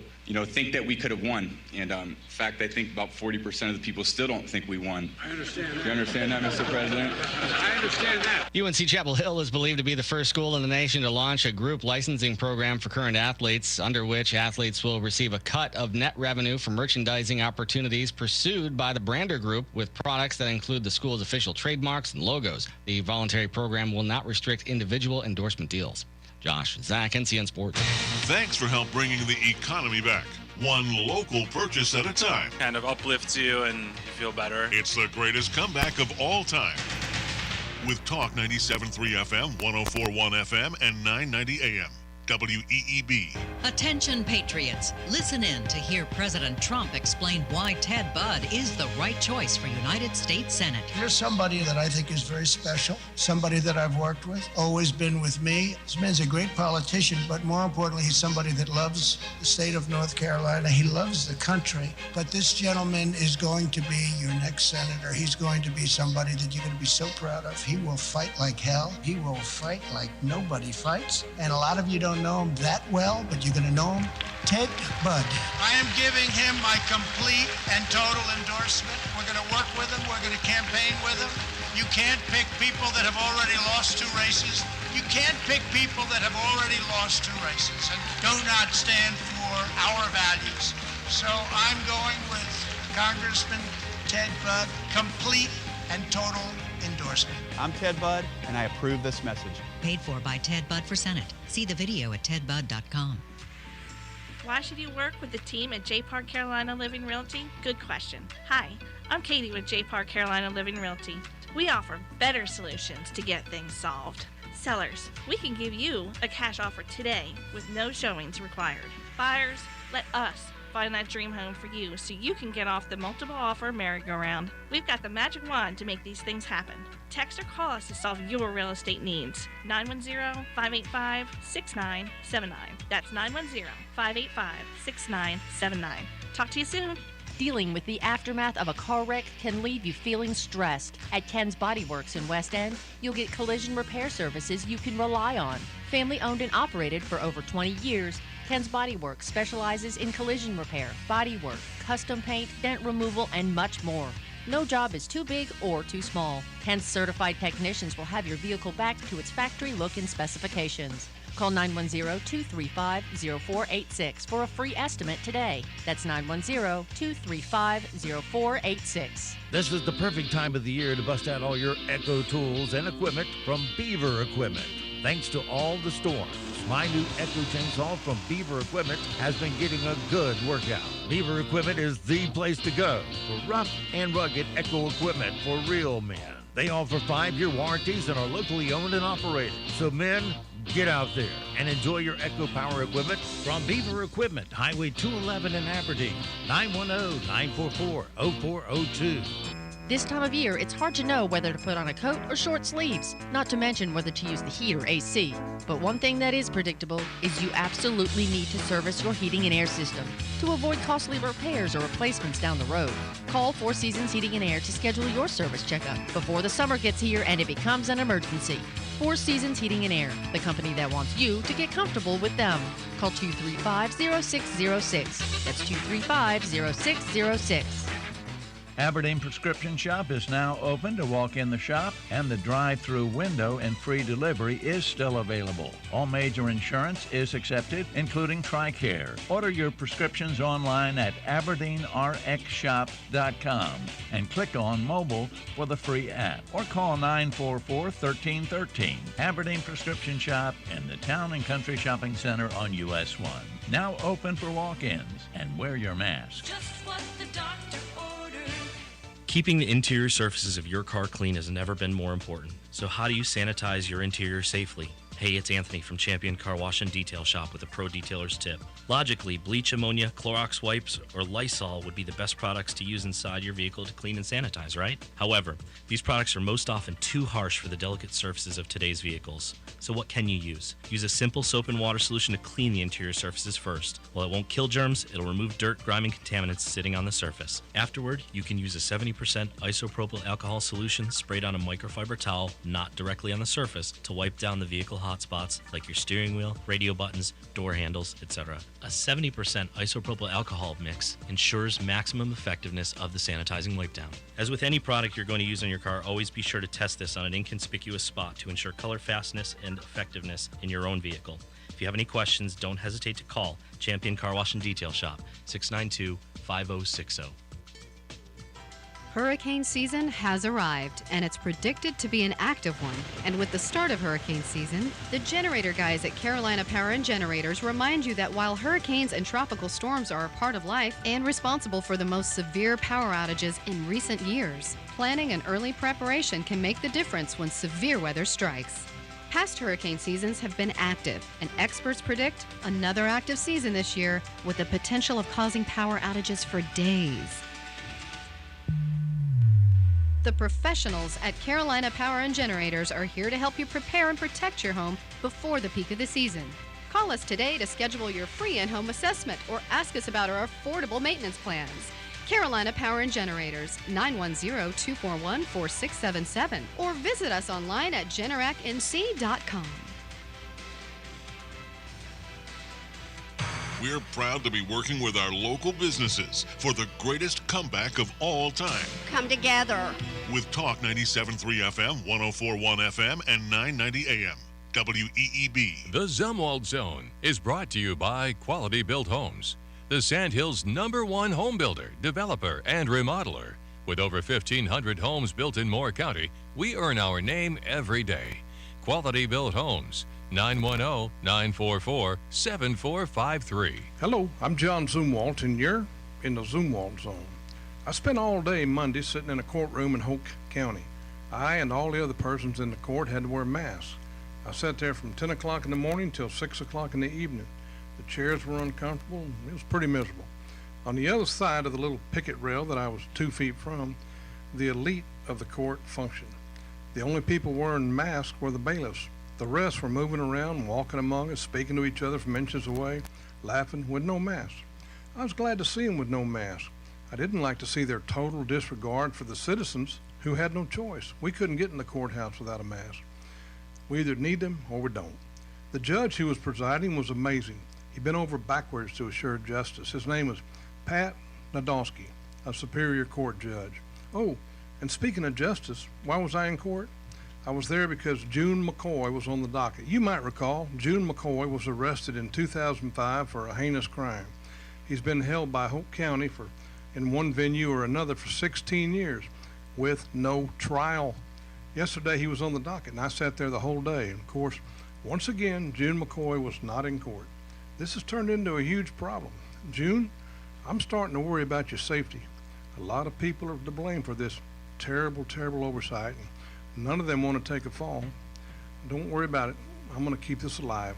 think that we could have won. And in fact, I think about 40% of the people still don't think we won. I understand that. You understand that, Mr. President? I understand that. UNC Chapel Hill is believed to be the first school in the nation to launch a group licensing program for current athletes, under which athletes will receive a cut of net revenue for merchandising opportunities pursued by the Brander Group with products that include the school's official trademarks and logos. The voluntary program will not restrict individual endorsement deals. Josh, Zach, NCN Sports. Thanks for help bringing the economy back. One local purchase at a time. Kind of uplifts you and you feel better. It's the greatest comeback of all time. With Talk 97.3 FM, 104.1 FM, and 990 AM. WEEB. Attention patriots, listen in to hear President Trump explain why Ted Budd is the right choice for United States Senate. Here's somebody that I think is very special, somebody that I've worked with, always been with me. This man's a great politician, but more importantly, he's somebody that loves the state of North Carolina. He loves the country. But this gentleman is going to be your next senator. He's going to be somebody that you're going to be so proud of. He will fight like hell. He will fight like nobody fights. And a lot of you don't know him that well, but you're going to know him. Ted Budd. I am giving him my complete and total endorsement. We're going to work with him. We're going to campaign with him. You can't pick people that have already lost 2 races. You can't pick people that have already lost 2 races and do not stand for our values. So I'm going with Congressman Ted Budd, complete and total endorsement. I'm Ted Budd, and I approve this message. Paid for by Ted Budd for Senate. See the video at tedbudd.com. Why should you work with the team at J. Park Carolina Living Realty? Good question. Hi, I'm Katie with J. Park Carolina Living Realty. We offer better solutions to get things solved. Sellers, we can give you a cash offer today with no showings required. Buyers, let us find that dream home for you so you can get off the multiple offer merry-go-round. We've got the magic wand to make these things happen. Text or call us to solve your real estate needs. 910-585-6979. That's 910-585-6979. Talk to you soon. Dealing with the aftermath of a car wreck can leave you feeling stressed. At Ken's Body Works in West End, you'll get collision repair services you can rely on. Family owned and operated for over 20 years, Ken's Body Works specializes in collision repair, body work, custom paint, dent removal, and much more. No job is too big or too small. Ken's certified technicians will have your vehicle back to its factory look and specifications. Call 910-235-0486 for a free estimate today. That's 910-235-0486. This is the perfect time of the year to bust out all your Echo tools and equipment from Beaver Equipment. Thanks to all the storms, my new Echo chainsaw from Beaver Equipment has been getting a good workout. Beaver Equipment is the place to go for rough and rugged Echo equipment for real men. They offer 5-year warranties and are locally owned and operated. So men, get out there and enjoy your Echo Power equipment from Beaver Equipment, Highway 211 in Aberdeen, 910-944-0402. This time of year, it's hard to know whether to put on a coat or short sleeves, not to mention whether to use the heat or AC. But one thing that is predictable is you absolutely need to service your heating and air system to avoid costly repairs or replacements down the road. Call Four Seasons Heating and Air to schedule your service checkup before the summer gets here and it becomes an emergency. Four Seasons Heating and Air, the company that wants you to get comfortable with them. Call 235-0606. That's 235-0606. Aberdeen Prescription Shop is now open to walk in the shop, and the drive-through window and free delivery is still available. All major insurance is accepted, including TRICARE. Order your prescriptions online at AberdeenRxShop.com and click on mobile for the free app, or call 944-1313. Aberdeen Prescription Shop in the Town and Country Shopping Center on US 1. Now open for walk-ins, and wear your mask. Just what the doctor ordered. Keeping the interior surfaces of your car clean has never been more important. So how do you sanitize your interior safely? Hey, it's Anthony from Champion Car Wash and Detail Shop with a pro detailer's tip. Logically, bleach, ammonia, Clorox wipes, or Lysol would be the best products to use inside your vehicle to clean and sanitize, right? However, these products are most often too harsh for the delicate surfaces of today's vehicles. So what can you use? Use a simple soap and water solution to clean the interior surfaces first. While it won't kill germs, it'll remove dirt, grime, and contaminants sitting on the surface. Afterward, you can use a 70% isopropyl alcohol solution sprayed on a microfiber towel, not directly on the surface, to wipe down the vehicle hot spots like your steering wheel, radio buttons, door handles, etc. A 70% isopropyl alcohol mix ensures maximum effectiveness of the sanitizing wipe down. As with any product you're going to use on your car, always be sure to test this on an inconspicuous spot to ensure color fastness and effectiveness in your own vehicle. If you have any questions, don't hesitate to call Champion Car Wash and Detail Shop, 692-5060. Hurricane season has arrived, and it's predicted to be an active one. And with the start of hurricane season, the generator guys at Carolina Power and Generators remind you that while hurricanes and tropical storms are a part of life and responsible for the most severe power outages in recent years, planning and early preparation can make the difference when severe weather strikes. Past hurricane seasons have been active, and experts predict another active season this year with the potential of causing power outages for days. The professionals at Carolina Power and Generators are here to help you prepare and protect your home before the peak of the season. Call us today to schedule your free in-home assessment or ask us about our affordable maintenance plans. Carolina Power and Generators, 910-241-4677, or visit us online at generacnc.com. We're proud to be working with our local businesses for the greatest comeback of all time. Come together. With Talk 97.3 FM, 104.1 FM, and 990 AM. WEEB. The Zumwalt Zone is brought to you by Quality Built Homes, the Sandhills' #1 home builder, developer, and remodeler. With over 1,500 homes built in Moore County, we earn our name every day. Quality Built Homes, 910-944-7453. Hello, I'm John Zumwalt, and you're in the Zumwalt Zone. I spent all day Monday sitting in a courtroom in Hoke County. I and all the other persons in the court had to wear masks. I sat there from 10 o'clock in the morning till 6 o'clock in the evening. The chairs were uncomfortable, and it was pretty miserable. On the other side of the little picket rail that I was 2 feet from, the elite of the court functioned. The only people wearing masks were the bailiffs. The rest were moving around, walking among us, speaking to each other from inches away, laughing with no mask. I was glad to see them with no mask. I didn't like to see their total disregard for the citizens who had no choice. We couldn't get in the courthouse without a mask. We either need them or we don't. The judge who was presiding was amazing. He bent over backwards to assure justice. His name was Pat Nadolsky, a Superior Court judge. Oh, and speaking of justice, why was I in court? I was there because June McCoy was on the docket. You might recall, June McCoy was arrested in 2005 for a heinous crime. He's been held by Hope County in one venue or another for 16 years with no trial. Yesterday he was on the docket, and I sat there the whole day. And of course, once again, June McCoy was not in court. This has turned into a huge problem. June, I'm starting to worry about your safety. A lot of people are to blame for this terrible, terrible oversight. And none of them want to take a fall. Don't worry about it. I'm going to keep this alive.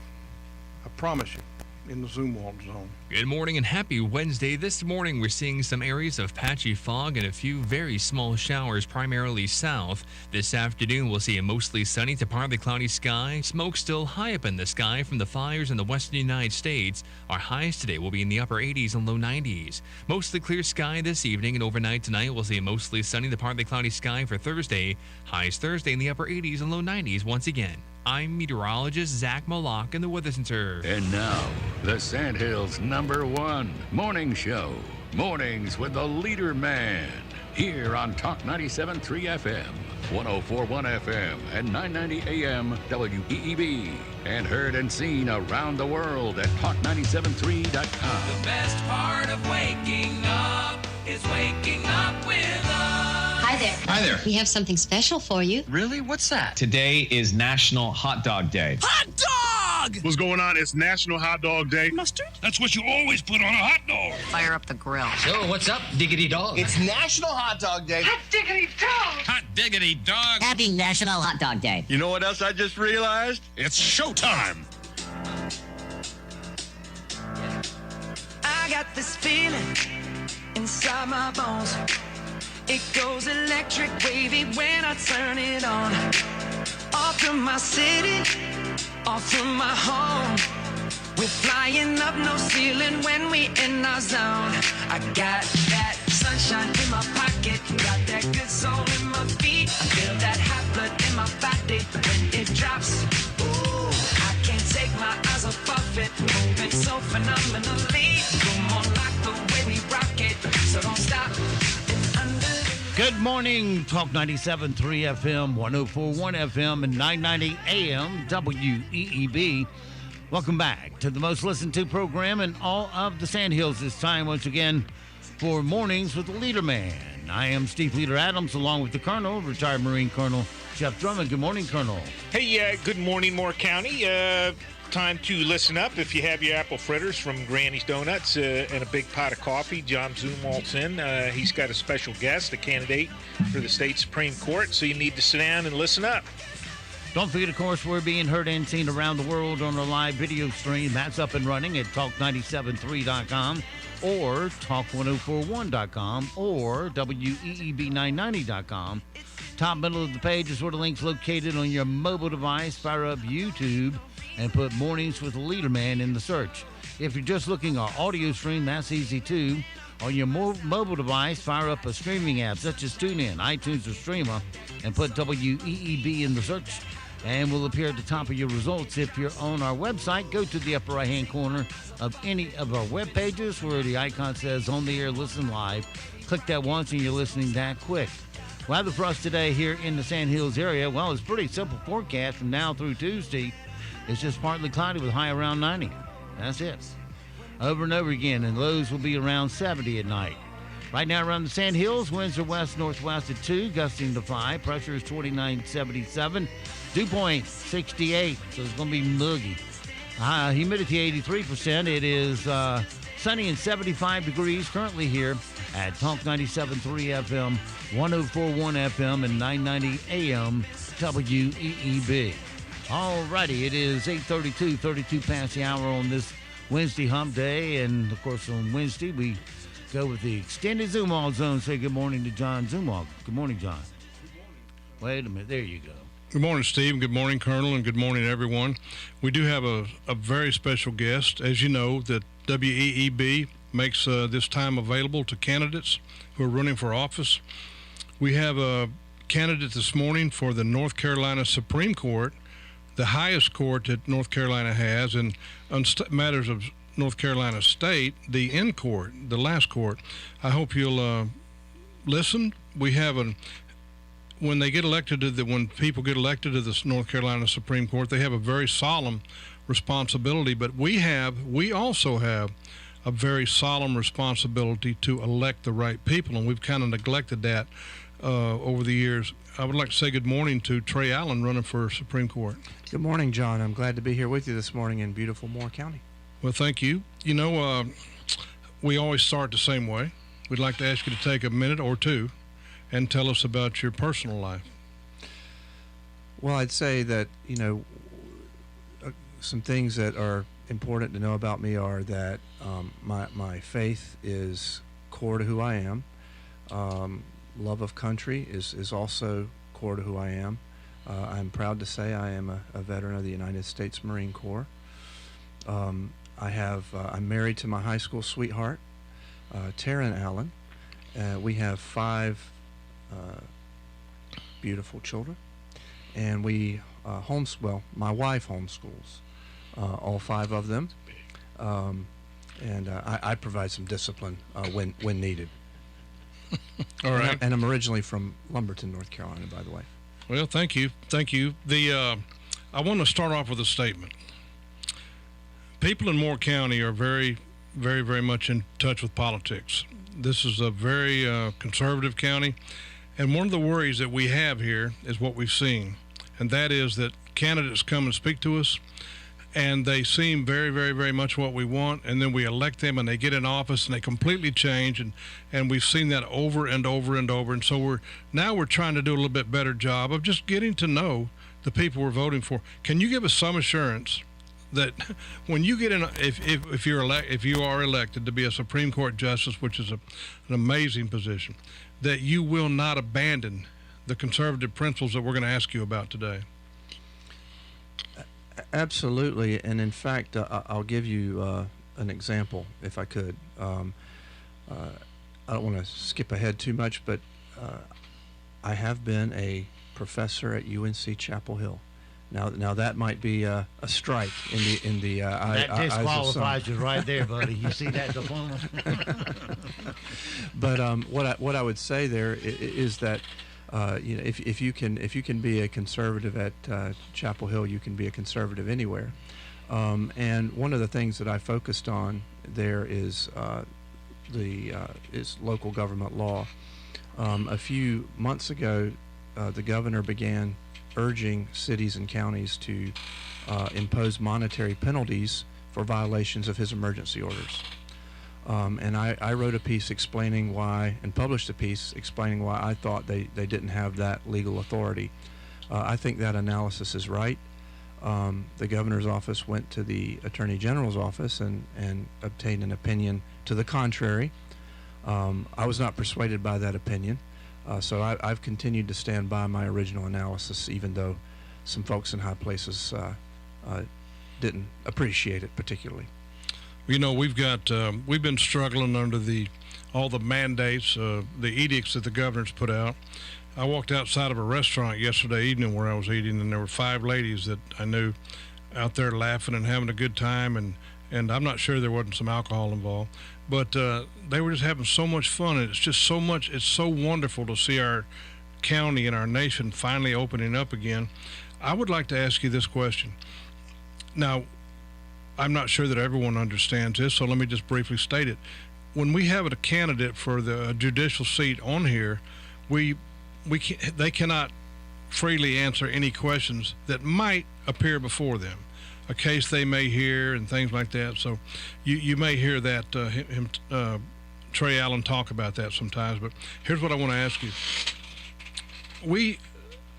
I promise you, in the Zoom Walt Zone. Good morning and happy Wednesday. This morning we're seeing some areas of patchy fog and a few very small showers, primarily south. This afternoon we'll see a mostly sunny to partly cloudy sky. Smoke still high up in the sky from the fires in the western United States. Our highs today will be in the upper 80s and low 90s. Mostly clear sky this evening, and overnight tonight we'll see a mostly sunny to partly cloudy sky for Thursday. Highs Thursday in the upper 80s and low 90s once again. I'm meteorologist Zach Moloch in the Weather Center. And now, the Sandhills' #1 morning show. Mornings with the LeaderMan. Here on Talk 97.3 FM, 104.1 FM, and 990 AM WEEB. And heard and seen around the world at talk973.com. The best part of waking up is waking up with us. Hi there. Hi there. We have something special for you. Really? What's that? Today is National Hot Dog Day. Hot dog! What's going on? It's National Hot Dog Day. Mustard? That's what you always put on a hot dog. Fire up the grill. So, what's up, diggity dog? It's National Hot Dog Day. Hot diggity dog! Hot diggity dog. Happy National Hot Dog Day. You know what else I just realized? It's showtime. I got this feeling inside my bones. It goes electric wavy when I turn it on. Off from my city, off from my home. We're flying up no ceiling when we in our zone. I got that sunshine in my pocket, got that good soul in my feet. I feel that hot blood in my body when it drops. Ooh, I can't take my eyes off of it, moving so phenomenally. Come on, like the way we rock it, so don't stop. Good morning, Talk 97.3 FM, 104.1 FM, and 990 AM WEEB. Welcome back to the most listened to program in all of the Sandhills. This time, once again, for Mornings with the LeaderMan. I am Steve Leader Adams, along with the Colonel, retired Marine Colonel Jeff Drummond. Good morning, Colonel. Hey, good morning, Moore County. Time to listen up. If you have your apple fritters from Granny's Donuts and a big pot of coffee, John Zumwalt's in. He's got a special guest, a candidate for the state Supreme Court, so you need to sit down and listen up. Don't forget, of course, we're being heard and seen around the world on our live video stream. That's up and running at talk973.com or talk1041.com or weeb990.com. Top middle of the page is where the link's located on your mobile device. Fire up YouTube and put Mornings with the LeaderMan in the search. If you're just looking at our audio stream, that's easy too. On your mobile device, fire up a streaming app such as TuneIn, iTunes, or Streamer, and put WEEB in the search, and will appear at the top of your results. If you're on our website, go to the upper right-hand corner of any of our web pages where the icon says On the Air Listen Live. Click that once and you're listening that quick. Weather for us today here in the Sandhills area, well, it's pretty simple forecast from now through Tuesday. It's just partly cloudy with high around 90. That's it. Over and over again, and lows will be around 70 at night. Right now around the Sandhills, winds are west-northwest at 2, gusting to 5. Pressure is 29.77. Dew point 68, so it's going to be muggy. Humidity 83%. It is sunny and 75 degrees currently here at Talk 97.3 FM, 104.1 FM, and 990 AM WEEB. All righty, it is 8:32, 32 past the hour on this Wednesday hump day, and of course on Wednesday we go with the extended Zumwalt zone. Say good morning to John Zumwalt. Good morning, John. Wait a minute. There you go. Good morning, Steve. Good morning, Colonel, and good morning, everyone. We do have a very special guest. As you know, that WEEB makes this time available to candidates who are running for office. We have a candidate this morning for the North Carolina Supreme Court, the highest court that North Carolina has, and on matters of North Carolina State, the end court, the last court. I hope you'll listen. We have when people get elected to the North Carolina Supreme Court, they have a very solemn responsibility, but we also have a very solemn responsibility to elect the right people, and we've kind of neglected that over the years. I would like to say good morning to Trey Allen, running for Supreme Court. Good morning, John. I'm glad to be here with you this morning in beautiful Moore County. Well, thank you. You know, we always start the same way. We'd like to ask you to take a minute or two and tell us about your personal life. Well, I'd say that, some things that are important to know about me are that my faith is core to who I am. Love of country is also core to who I am. I'm proud to say I am a veteran of the United States Marine Corps. I'm married to my high school sweetheart, Taryn Allen. We have 5 beautiful children, and we my wife homeschools all 5 of them, and I provide some discipline when needed. All right. And I'm originally from Lumberton, North Carolina, by the way. Well, thank you. I want to start off with a statement. People in Moore County are very, very, very much in touch with politics. This is a very conservative county, and one of the worries that we have here is what we've seen, and that is that candidates come and speak to us, and they seem very, very, very much what we want, and then we elect them, and they get in office, and they completely change, and we've seen that over and over and over, and so we're trying to do a little bit better job of just getting to know the people we're voting for. Can you give us some assurance that when you get in, if you are elected to be a Supreme Court justice, which is an amazing position, that you will not abandon the conservative principles that we're going to ask you about today? Absolutely, and in fact, I'll give you an example, if I could. I don't want to skip ahead too much, but I have been a professor at UNC Chapel Hill. Now that might be a strike in the that disqualifies you right there, buddy. You see that diploma? But what I would say there is that if you can be a conservative at Chapel Hill, you can be a conservative anywhere. And one of the things that I focused on there is local government law. A few months ago, the governor began urging cities and counties to impose monetary penalties for violations of his emergency orders. And I wrote a piece explaining why, and published a piece explaining why I thought they didn't have that legal authority. I think that analysis is right. The governor's office went to the attorney general's office and obtained an opinion to the contrary. I was not persuaded by that opinion. So I've continued to stand by my original analysis, even though some folks in high places didn't appreciate it particularly. You know, we've been struggling under all the mandates, the edicts that the governor's put out. I walked outside of a restaurant yesterday evening where I was eating, and there were 5 ladies that I knew out there laughing and having a good time, and I'm not sure there wasn't some alcohol involved, but they were just having so much fun, and it's so wonderful to see our county and our nation finally opening up again. I would like to ask you this question. Now, I'm not sure that everyone understands this, so let me just briefly state it. When we have a candidate for the judicial seat on here, they cannot freely answer any questions that might appear before them, a case they may hear and things like that. So you may hear that Trey Allen talk about that sometimes, but here's what I want to ask you.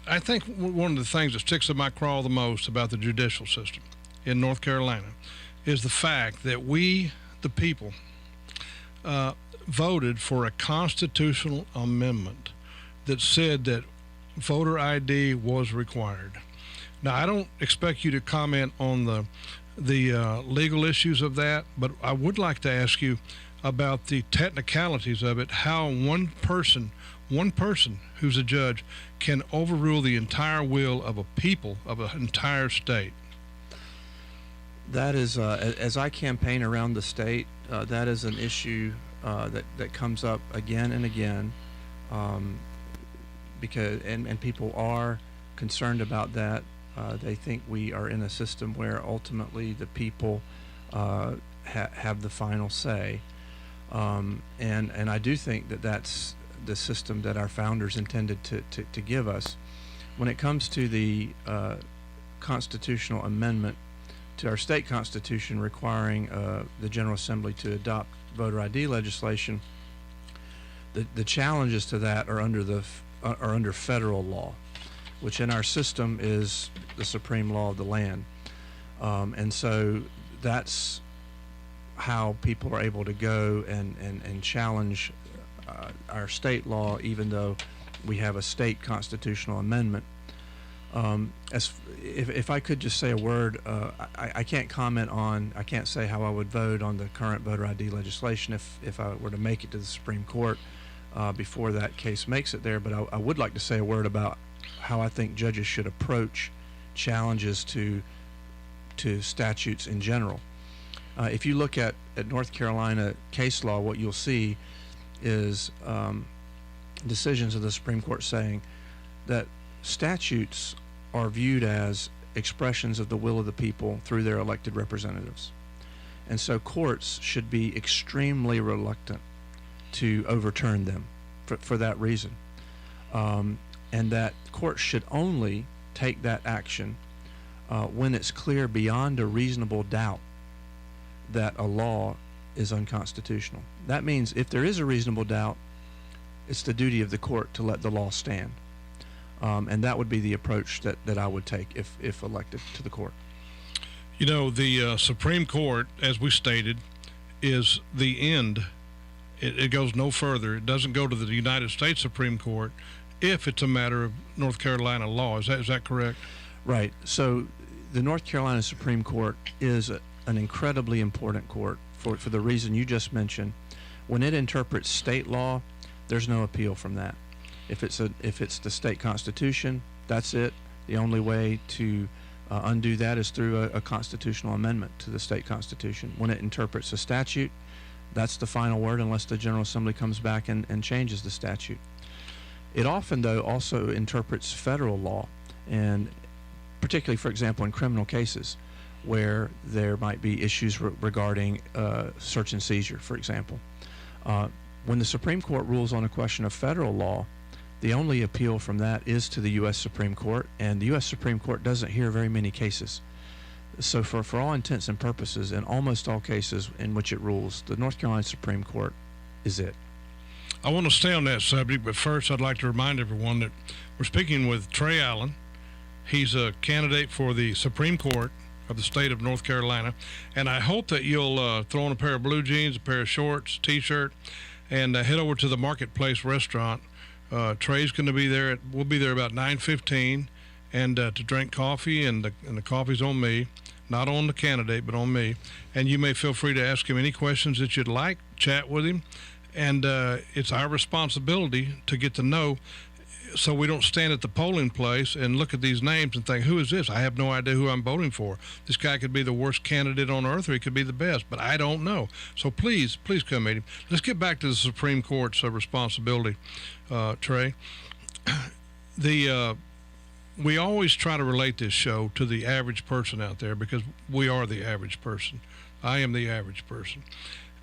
I think one of the things that sticks in my craw the most about the judicial system in North Carolina is the fact that we, the people, voted for a constitutional amendment that said that voter ID was required. Now, I don't expect you to comment on the legal issues of that, but I would like to ask you about the technicalities of it, how one person who's a judge can overrule the entire will of a people, of an entire state. That is, as I campaign around the state, that is an issue that comes up again and again, because and people are concerned about that. They think we are in a system where ultimately the people have the final say, and I do think that that's the system that our founders intended to give us. When it comes to the constitutional amendment to our state constitution requiring the General Assembly to adopt voter ID legislation, the challenges to that are under federal law, which in our system is the supreme law of the land. And so that's how people are able to go and challenge our state law, even though we have a state constitutional amendment. If I could just say a word, I can't comment on, I can't say how I would vote on the current voter ID legislation if I were to make it to the Supreme Court before that case makes it there, but I would like to say a word about how I think judges should approach challenges to statutes in general. If you look at North Carolina case law, what you'll see is decisions of the Supreme Court saying that statutes are viewed as expressions of the will of the people through their elected representatives. And so courts should be extremely reluctant to overturn them for that reason. And that courts should only take that action when it's clear beyond a reasonable doubt that a law is unconstitutional. That means if there is a reasonable doubt, it's the duty of the court to let the law stand. And that would be the approach that I would take if elected to the court. You know, the Supreme Court, as we stated, is the end. It goes no further. It doesn't go to the United States Supreme Court if it's a matter of North Carolina law. Is that correct? Right. So the North Carolina Supreme Court is an incredibly important court for the reason you just mentioned. When it interprets state law, there's no appeal from that. If it's the state constitution, that's it. The only way to undo that is through a constitutional amendment to the state constitution. When it interprets a statute, that's the final word unless the General Assembly comes back and changes the statute. It often, though, also interprets federal law, and particularly, for example, in criminal cases where there might be issues regarding search and seizure, for example. When the Supreme Court rules on a question of federal law, the only appeal from that is to the U.S. Supreme Court, and the U.S. Supreme Court doesn't hear very many cases. So for all intents and purposes, in almost all cases in which it rules, the North Carolina Supreme Court is it. I want to stay on that subject, but first I'd like to remind everyone that we're speaking with Trey Allen. He's a candidate for the Supreme Court of the state of North Carolina, and I hope that you'll throw on a pair of blue jeans, a pair of shorts, t-shirt, and head over to the Marketplace restaurant. Trey's going to be there. We'll be there about 9:15, and to drink coffee, and the coffee's on me, not on the candidate, but on me. And you may feel free to ask him any questions that you'd like, chat with him, and it's our responsibility to get to know, so we don't stand at the polling place and look at these names and think, who is this? I have no idea who I'm voting for. This guy could be the worst candidate on earth, or he could be the best, but I don't know. So please come meet him. Let's get back to the Supreme Court's responsibility, Trey. We always try to relate this show to the average person out there because we are the average person. I am the average person.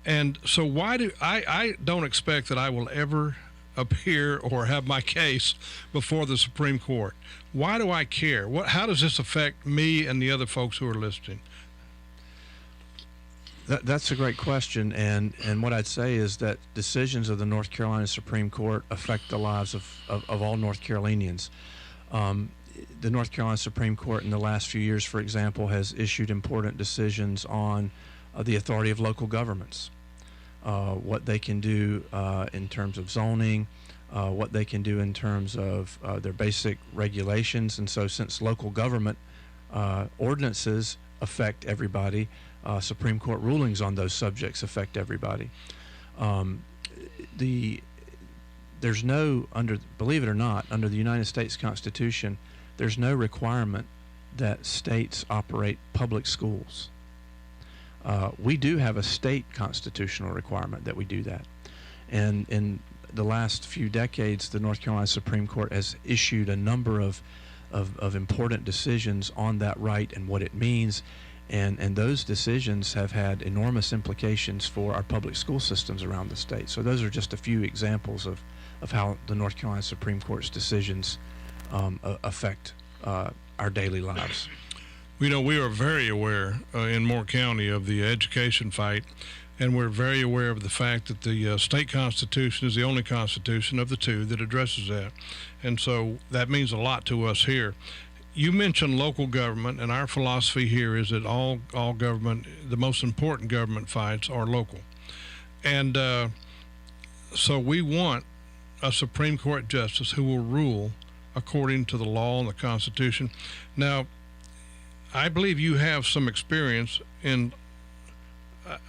And so I don't expect that I will ever appear or have my case before the Supreme Court. Why do I care? How does this affect me and the other folks who are listening? That's a great question, and what I'd say is that decisions of the North Carolina Supreme Court affect the lives of all North Carolinians. The North Carolina Supreme Court in the last few years, for example, has issued important decisions on the authority of local governments. what they can do in terms of zoning, what they can do in terms of their basic regulations. And so since local government ordinances affect everybody, Supreme Court rulings on those subjects affect everybody. There's no, believe it or not, under the United States Constitution, there's no requirement that states operate public schools. We do have a state constitutional requirement that we do that. And in the last few decades, the North Carolina Supreme Court has issued a number of important decisions on that right and what it means. And those decisions have had enormous implications for our public school systems around the state. So those are just a few examples of how the North Carolina Supreme Court's decisions affect our daily lives. We are very aware in Moore County of the education fight, and we're very aware of the fact that the state constitution is the only constitution of the two that addresses that. And so that means a lot to us here. You mentioned local government, and our philosophy here is that all government, the most important government fights are local. And so we want a Supreme Court justice who will rule according to the law and the Constitution. Now, I believe you have some experience in,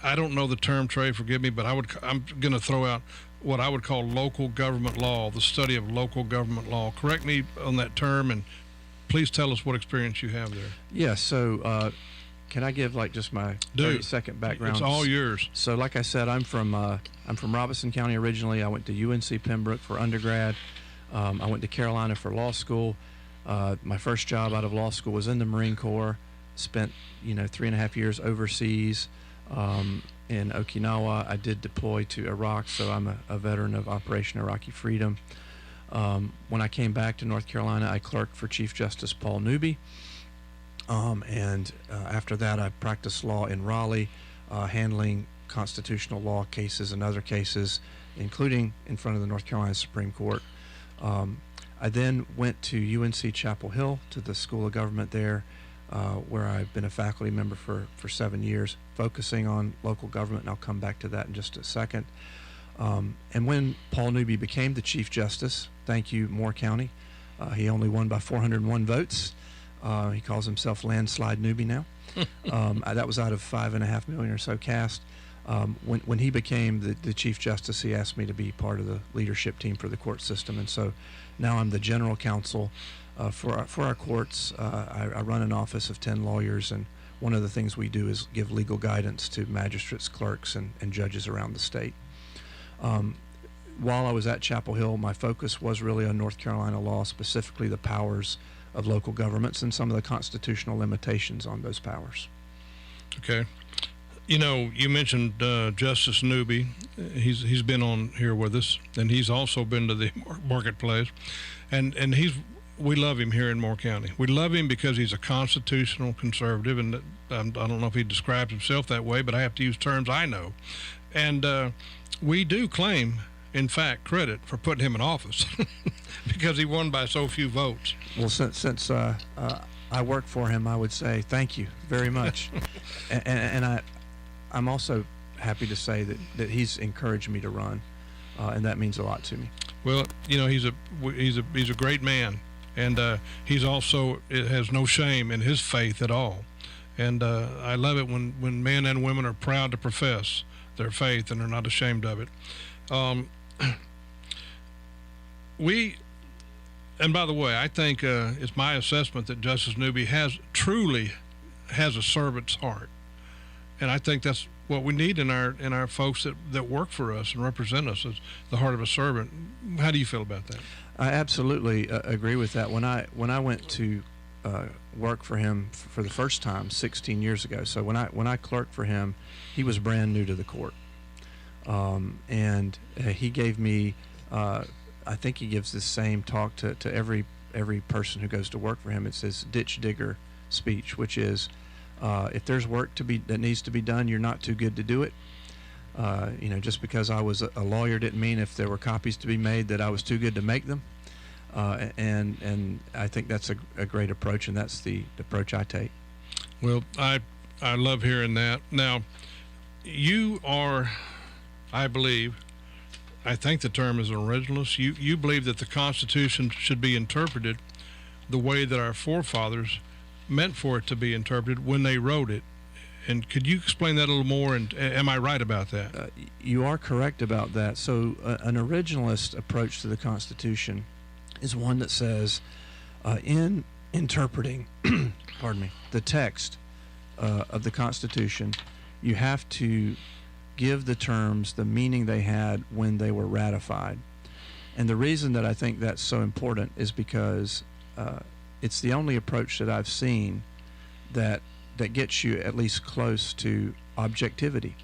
I don't know the term, Trey, forgive me, but I'm going to throw out what I would call local government law, the study of local government law. Correct me on that term, and please tell us what experience you have there. Yeah, so can I give just my 30-second background? It's all yours. So like I said, I'm from Robeson County originally. I went to UNC Pembroke for undergrad. I went to Carolina for law school. My first job out of law school was in the Marine Corps. Spent 3.5 years overseas in Okinawa. I did deploy to Iraq, so I'm a veteran of Operation Iraqi Freedom. When I came back to North Carolina, I clerked for Chief Justice Paul Newby. And after that, I practiced law in Raleigh, handling constitutional law cases and other cases, including in front of the North Carolina Supreme Court. I then went to UNC Chapel Hill, to the School of Government there, where I've been a faculty member for 7 years, focusing on local government, and I'll come back to that in just a second. And when Paul Newby became the Chief Justice, thank you, Moore County, he only won by 401 votes. He calls himself Landslide Newby now. That was out of 5.5 million or so cast. When he became the Chief Justice, he asked me to be part of the leadership team for the court system. And so now I'm the general counsel for our courts. I run an office of 10 lawyers, and one of the things we do is give legal guidance to magistrates, clerks, and judges around the state. While I was at Chapel Hill, my focus was really on North Carolina law, specifically the powers of local governments and some of the constitutional limitations on those powers. Okay. You mentioned Justice Newby. He's been on here with us, and he's also been to the marketplace, and we love him here in Moore County. We love him because he's a constitutional conservative, and I don't know if he describes himself that way, but I have to use terms I know. And we do claim, in fact, credit for putting him in office because he won by so few votes. Well, since I work for him, I would say thank you very much. and I'm also happy to say that he's encouraged me to run, and that means a lot to me. Well, he's a great man, and he's also has no shame in his faith at all. And I love it when men and women are proud to profess their faith and are not ashamed of it. And by the way, I think it's my assessment that Justice Newby truly has a servant's heart. And I think that's what we need in our folks that work for us and represent us, is the heart of a servant. How do you feel about that? I absolutely agree with that. When I went to work for him for the first time 16 years ago, so when I clerked for him, he was brand new to the court, and he gave me, I think he gives the same talk to every person who goes to work for him. It's his ditch digger speech, which is, if there's work that needs to be done, you're not too good to do it. Just because I was a lawyer didn't mean if there were copies to be made that I was too good to make them. And I think that's a great approach, and that's the approach I take. Well, I love hearing that. Now, you are I think the term is an originalist. You believe that the Constitution should be interpreted the way that our forefathers meant for it to be interpreted when they wrote it. And could you explain that a little more? And am I right about that? You are correct about that. So an originalist approach to the Constitution is one that says, in interpreting, pardon me, the text of the Constitution, you have to give the terms the meaning they had when they were ratified. And the reason that I think that's so important is because it's the only approach that I've seen that gets you at least close to objectivity.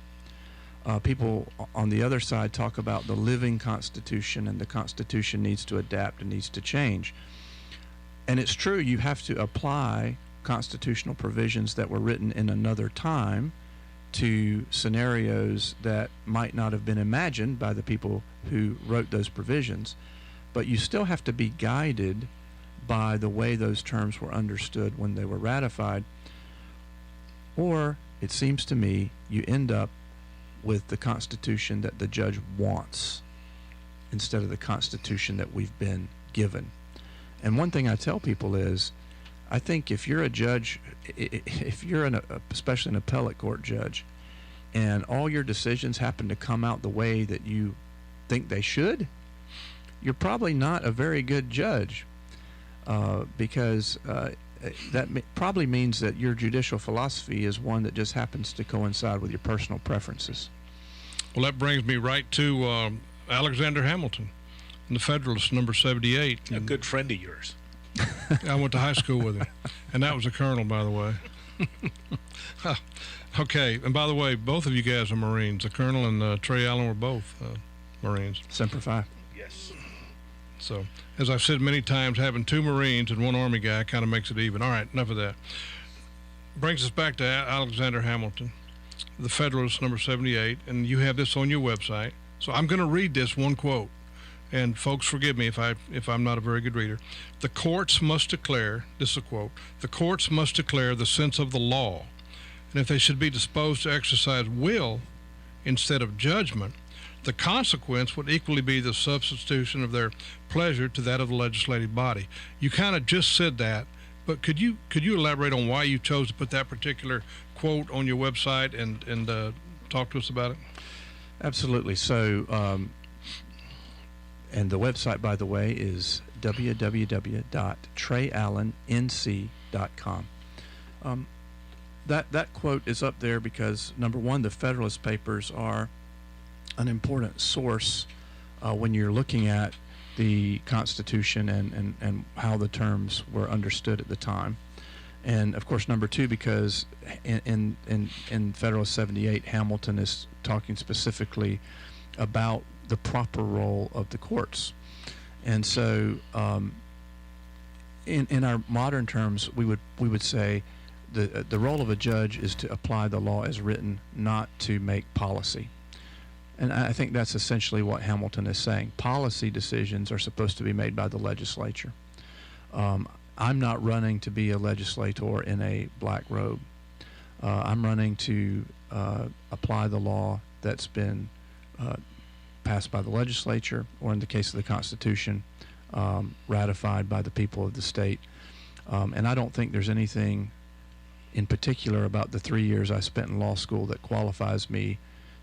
People on the other side talk about the living Constitution, and the Constitution needs to adapt and needs to change. And it's true, you have to apply constitutional provisions that were written in another time to scenarios that might not have been imagined by the people who wrote those provisions. But you still have to be guided by the way those terms were understood when they were ratified. Or, it seems to me, you end up with the Constitution that the judge wants instead of the Constitution that we've been given. And one thing I tell people is, I think if you're a judge, if you're especially an appellate court judge, and all your decisions happen to come out the way that you think they should, you're probably not a very good judge, because that probably means that your judicial philosophy is one that just happens to coincide with your personal preferences. Well, that brings me right to Alexander Hamilton, the Federalist, number 78. A good friend of yours. I went to high school with him, and that was a colonel, by the way. Okay, and by the way, both of you guys are Marines. The colonel and Trey Allen were both Marines. Semper Fi. Yes. So, as I've said many times, having two Marines and one Army guy kind of makes it even. All right, enough of that. Brings us back to Alexander Hamilton, the Federalist, number 78, and you have this on your website. So I'm going to read this one quote, and folks, forgive me if I'm not a very good reader. The courts must declare, this is a quote, the courts must declare the sense of the law, and if they should be disposed to exercise will instead of judgment, the consequence would equally be the substitution of their pleasure to that of the legislative body. You kind of just said that, but could you elaborate on why you chose to put that particular quote on your website and talk to us about it? Absolutely. So, and the website, by the way, is www.treyallennc.com. That quote is up there because, number one, the Federalist Papers are an important source when you're looking at the Constitution and how the terms were understood at the time. And, of course, number two, because in Federalist 78, Hamilton is talking specifically about the proper role of the courts. And so in our modern terms, we would say the role of a judge is to apply the law as written, not to make policy. And I think that's essentially what Hamilton is saying. Policy decisions are supposed to be made by the legislature. I'm not running to be a legislator in a black robe. I'm running to apply the law that's been passed by the legislature, or in the case of the Constitution, ratified by the people of the state. And I don't think there's anything in particular about the 3 years I spent in law school that qualifies me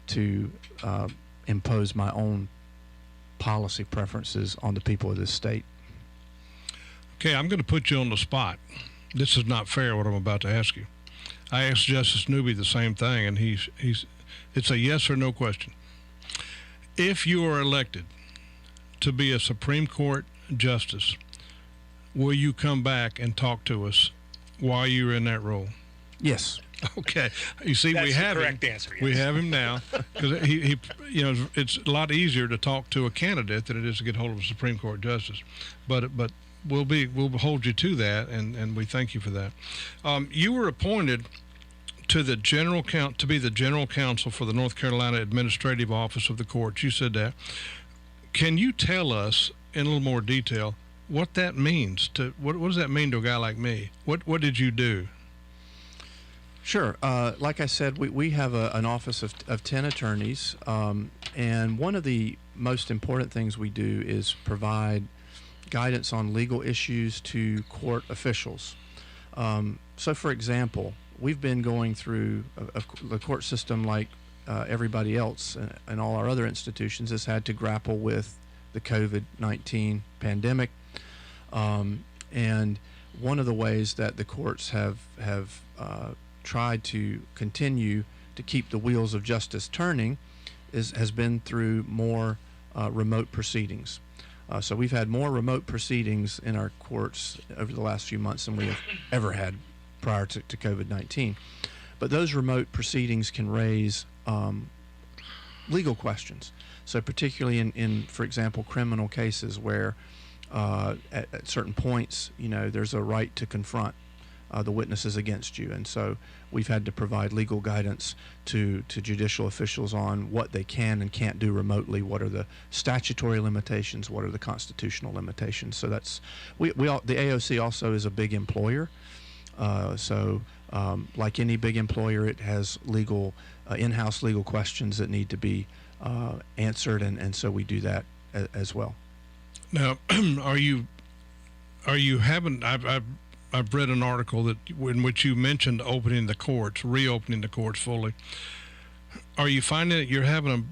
to impose my own policy preferences on the people of this state. Okay, I'm going to put you on the spot. This is not fair, what I'm about to ask you. I asked Justice Newby the same thing, and it's a yes or no question. If you are elected to be a Supreme Court justice, will you come back and talk to us while you're in that role? Yes. Okay. You see, That's we have the correct him. answer, yes. We have him now because he, it's a lot easier to talk to a candidate than it is to get hold of a Supreme Court justice. But we'll hold you to that, and we thank you for that. You were appointed to be the general counsel for the North Carolina Administrative Office of the Courts. You said that. Can you tell us in a little more detail what that means? What does that mean to a guy like me? What did you do? Sure. Like I said, we have an office of 10 attorneys, and one of the most important things we do is provide guidance on legal issues to court officials. So, for example, we've been going through the court system like everybody else and all our other institutions has had to grapple with the COVID-19 pandemic. And one of the ways that the courts have tried to continue to keep the wheels of justice turning has been through more remote proceedings. So we've had more remote proceedings in our courts over the last few months than we have ever had prior to COVID-19. But those remote proceedings can raise legal questions. So particularly in, for example, criminal cases where at certain points, there's a right to confront the witnesses against you. And so we've had to provide legal guidance to judicial officials on what they can and can't do remotely, what are the statutory limitations, what are the constitutional limitations. So that's, the AOC also is a big employer. Like any big employer, it has in-house legal questions that need to be answered, and so we do that as well. Now, are you having? I've read an article in which you mentioned reopening the courts fully. Are you finding that you're having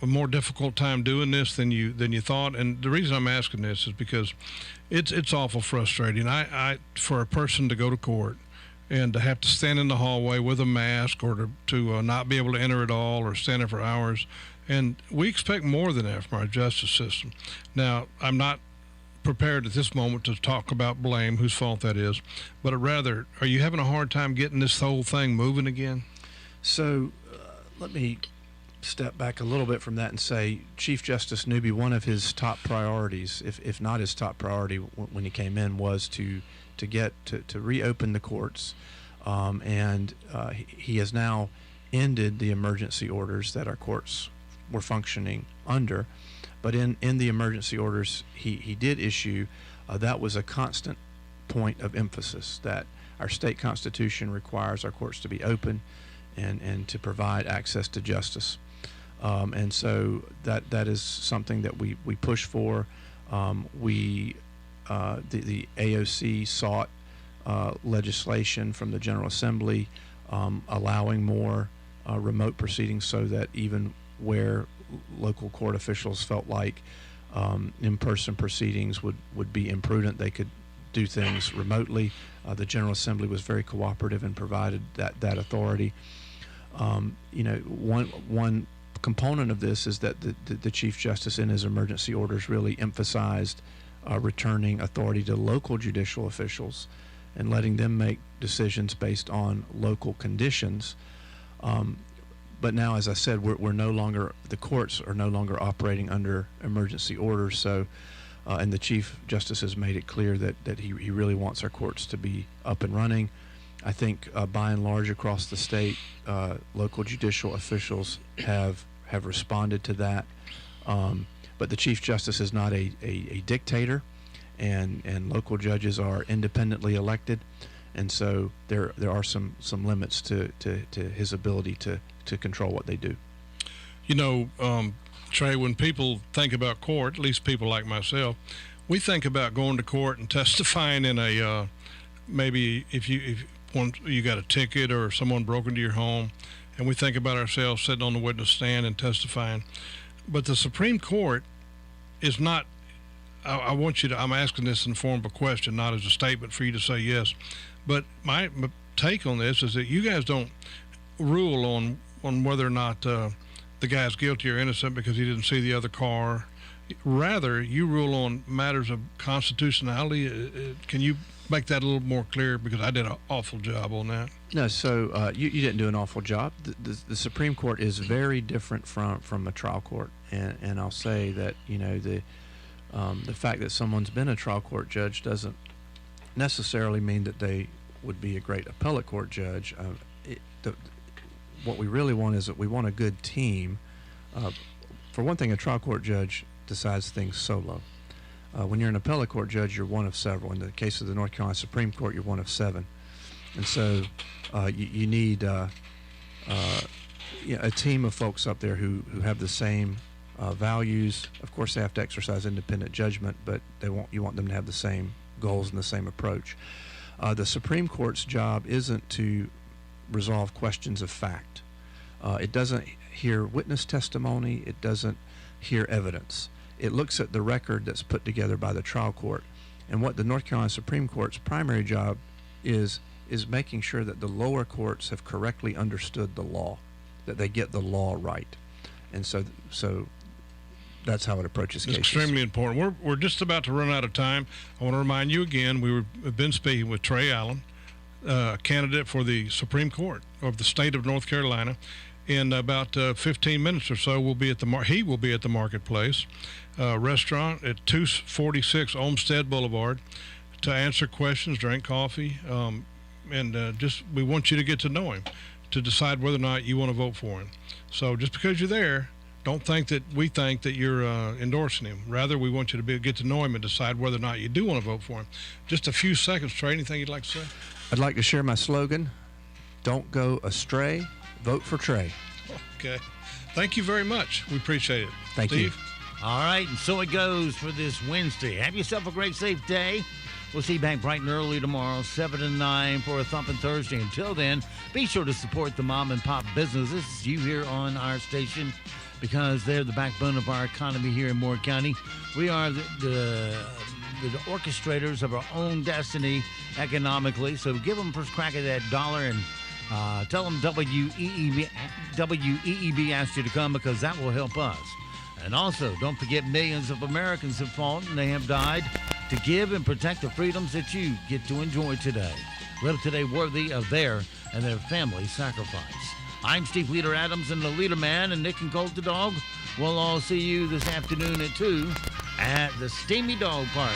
a more difficult time doing this than you thought? And the reason I'm asking this is because it's awful frustrating. I for a person to go to court and to have to stand in the hallway with a mask, or to not be able to enter at all, or stand there for hours. And we expect more than that from our justice system. Now, I'm not prepared at this moment to talk about blame, whose fault that is, but rather, are you having a hard time getting this whole thing moving again? So let me step back a little bit from that and say Chief Justice Newby, one of his top priorities, if not his top priority when he came in, was to reopen the courts, and he has now ended the emergency orders that our courts were functioning under. But in the emergency orders he did issue, that was a constant point of emphasis, that our state constitution requires our courts to be open and to provide access to justice. And so that is something that we push for. The AOC sought legislation from the General Assembly allowing more remote proceedings, so that even where local court officials felt like in-person proceedings would be imprudent, they could do things remotely. The General Assembly was very cooperative and provided that authority. One component of this is that the Chief Justice in his emergency orders really emphasized returning authority to local judicial officials and letting them make decisions based on local conditions. But now, as I said, the courts are no longer operating under emergency orders. So, and the Chief Justice has made it clear that he really wants our courts to be up and running. I think by and large across the state, local judicial officials have responded to that. But the Chief Justice is not a dictator, and local judges are independently elected, and so there are some limits to his ability to control what they do. Trey, when people think about court, at least people like myself, we think about going to court and testifying in a maybe if you got a ticket or someone broke into your home, and we think about ourselves sitting on the witness stand and testifying. But the Supreme Court is not. I'm asking this in the form of a question, not as a statement for you to say yes. But my take on this is that you guys don't rule on whether or not the guy's guilty or innocent because he didn't see the other car. Rather, you rule on matters of constitutionality. Can you make that a little more clear? Because I did an awful job on that. No, so you didn't do an awful job. The Supreme Court is very different from a trial court, and I'll say that the fact that someone's been a trial court judge doesn't necessarily mean that they would be a great appellate court judge. What we really want is that we want a good team. For one thing, a trial court judge decides things solo. When you're an appellate court judge, you're one of several. In the case of the North Carolina Supreme Court, you're one of 7. And so you need a team of folks up there who have the same values. Of course, they have to exercise independent judgment, but you want them to have the same goals and the same approach. The Supreme Court's job isn't to resolve questions of fact. It doesn't hear witness testimony. It doesn't hear evidence. It looks at the record that's put together by the trial court. And what the North Carolina Supreme Court's primary job is making sure that the lower courts have correctly understood the law, that they get the law right. And so that's how it approaches cases. It's extremely important. We're just about to run out of time. I want to remind you again, we've been speaking with Trey Allen, candidate for the Supreme Court of the state of North Carolina. In about 15 minutes or so, he will be at the Marketplace restaurant at 246 Olmsted Boulevard to answer questions, drink coffee, and we want you to get to know him, to decide whether or not you want to vote for him. So just because you're there, don't think that we think that you're endorsing him. Rather, we want you to get to know him and decide whether or not you do want to vote for him. Just a few seconds, Trey. Anything you'd like to say? I'd like to share my slogan: don't go astray, vote for Trey. Okay. Thank you very much. We appreciate it. Thank Steve? you. All right, and so it goes for this Wednesday. Have yourself a great, safe day. We'll see you back bright and early tomorrow, 7 to 9 for a Thumping Thursday. Until then, be sure to support the mom and pop businesses you hear on our station, because they're the backbone of our economy here in Moore County. We are the orchestrators of our own destiny economically. So give them first crack at that dollar and tell them WEEB asked you to come, because that will help us. And also, don't forget, millions of Americans have fought and they have died to give and protect the freedoms that you get to enjoy today. Live today worthy of their and their family's sacrifice. I'm Steve Leader Adams and the Leader Man, and Nick and Colt the Dog. We'll all see you this afternoon at 2 at the Steamy Dog Park.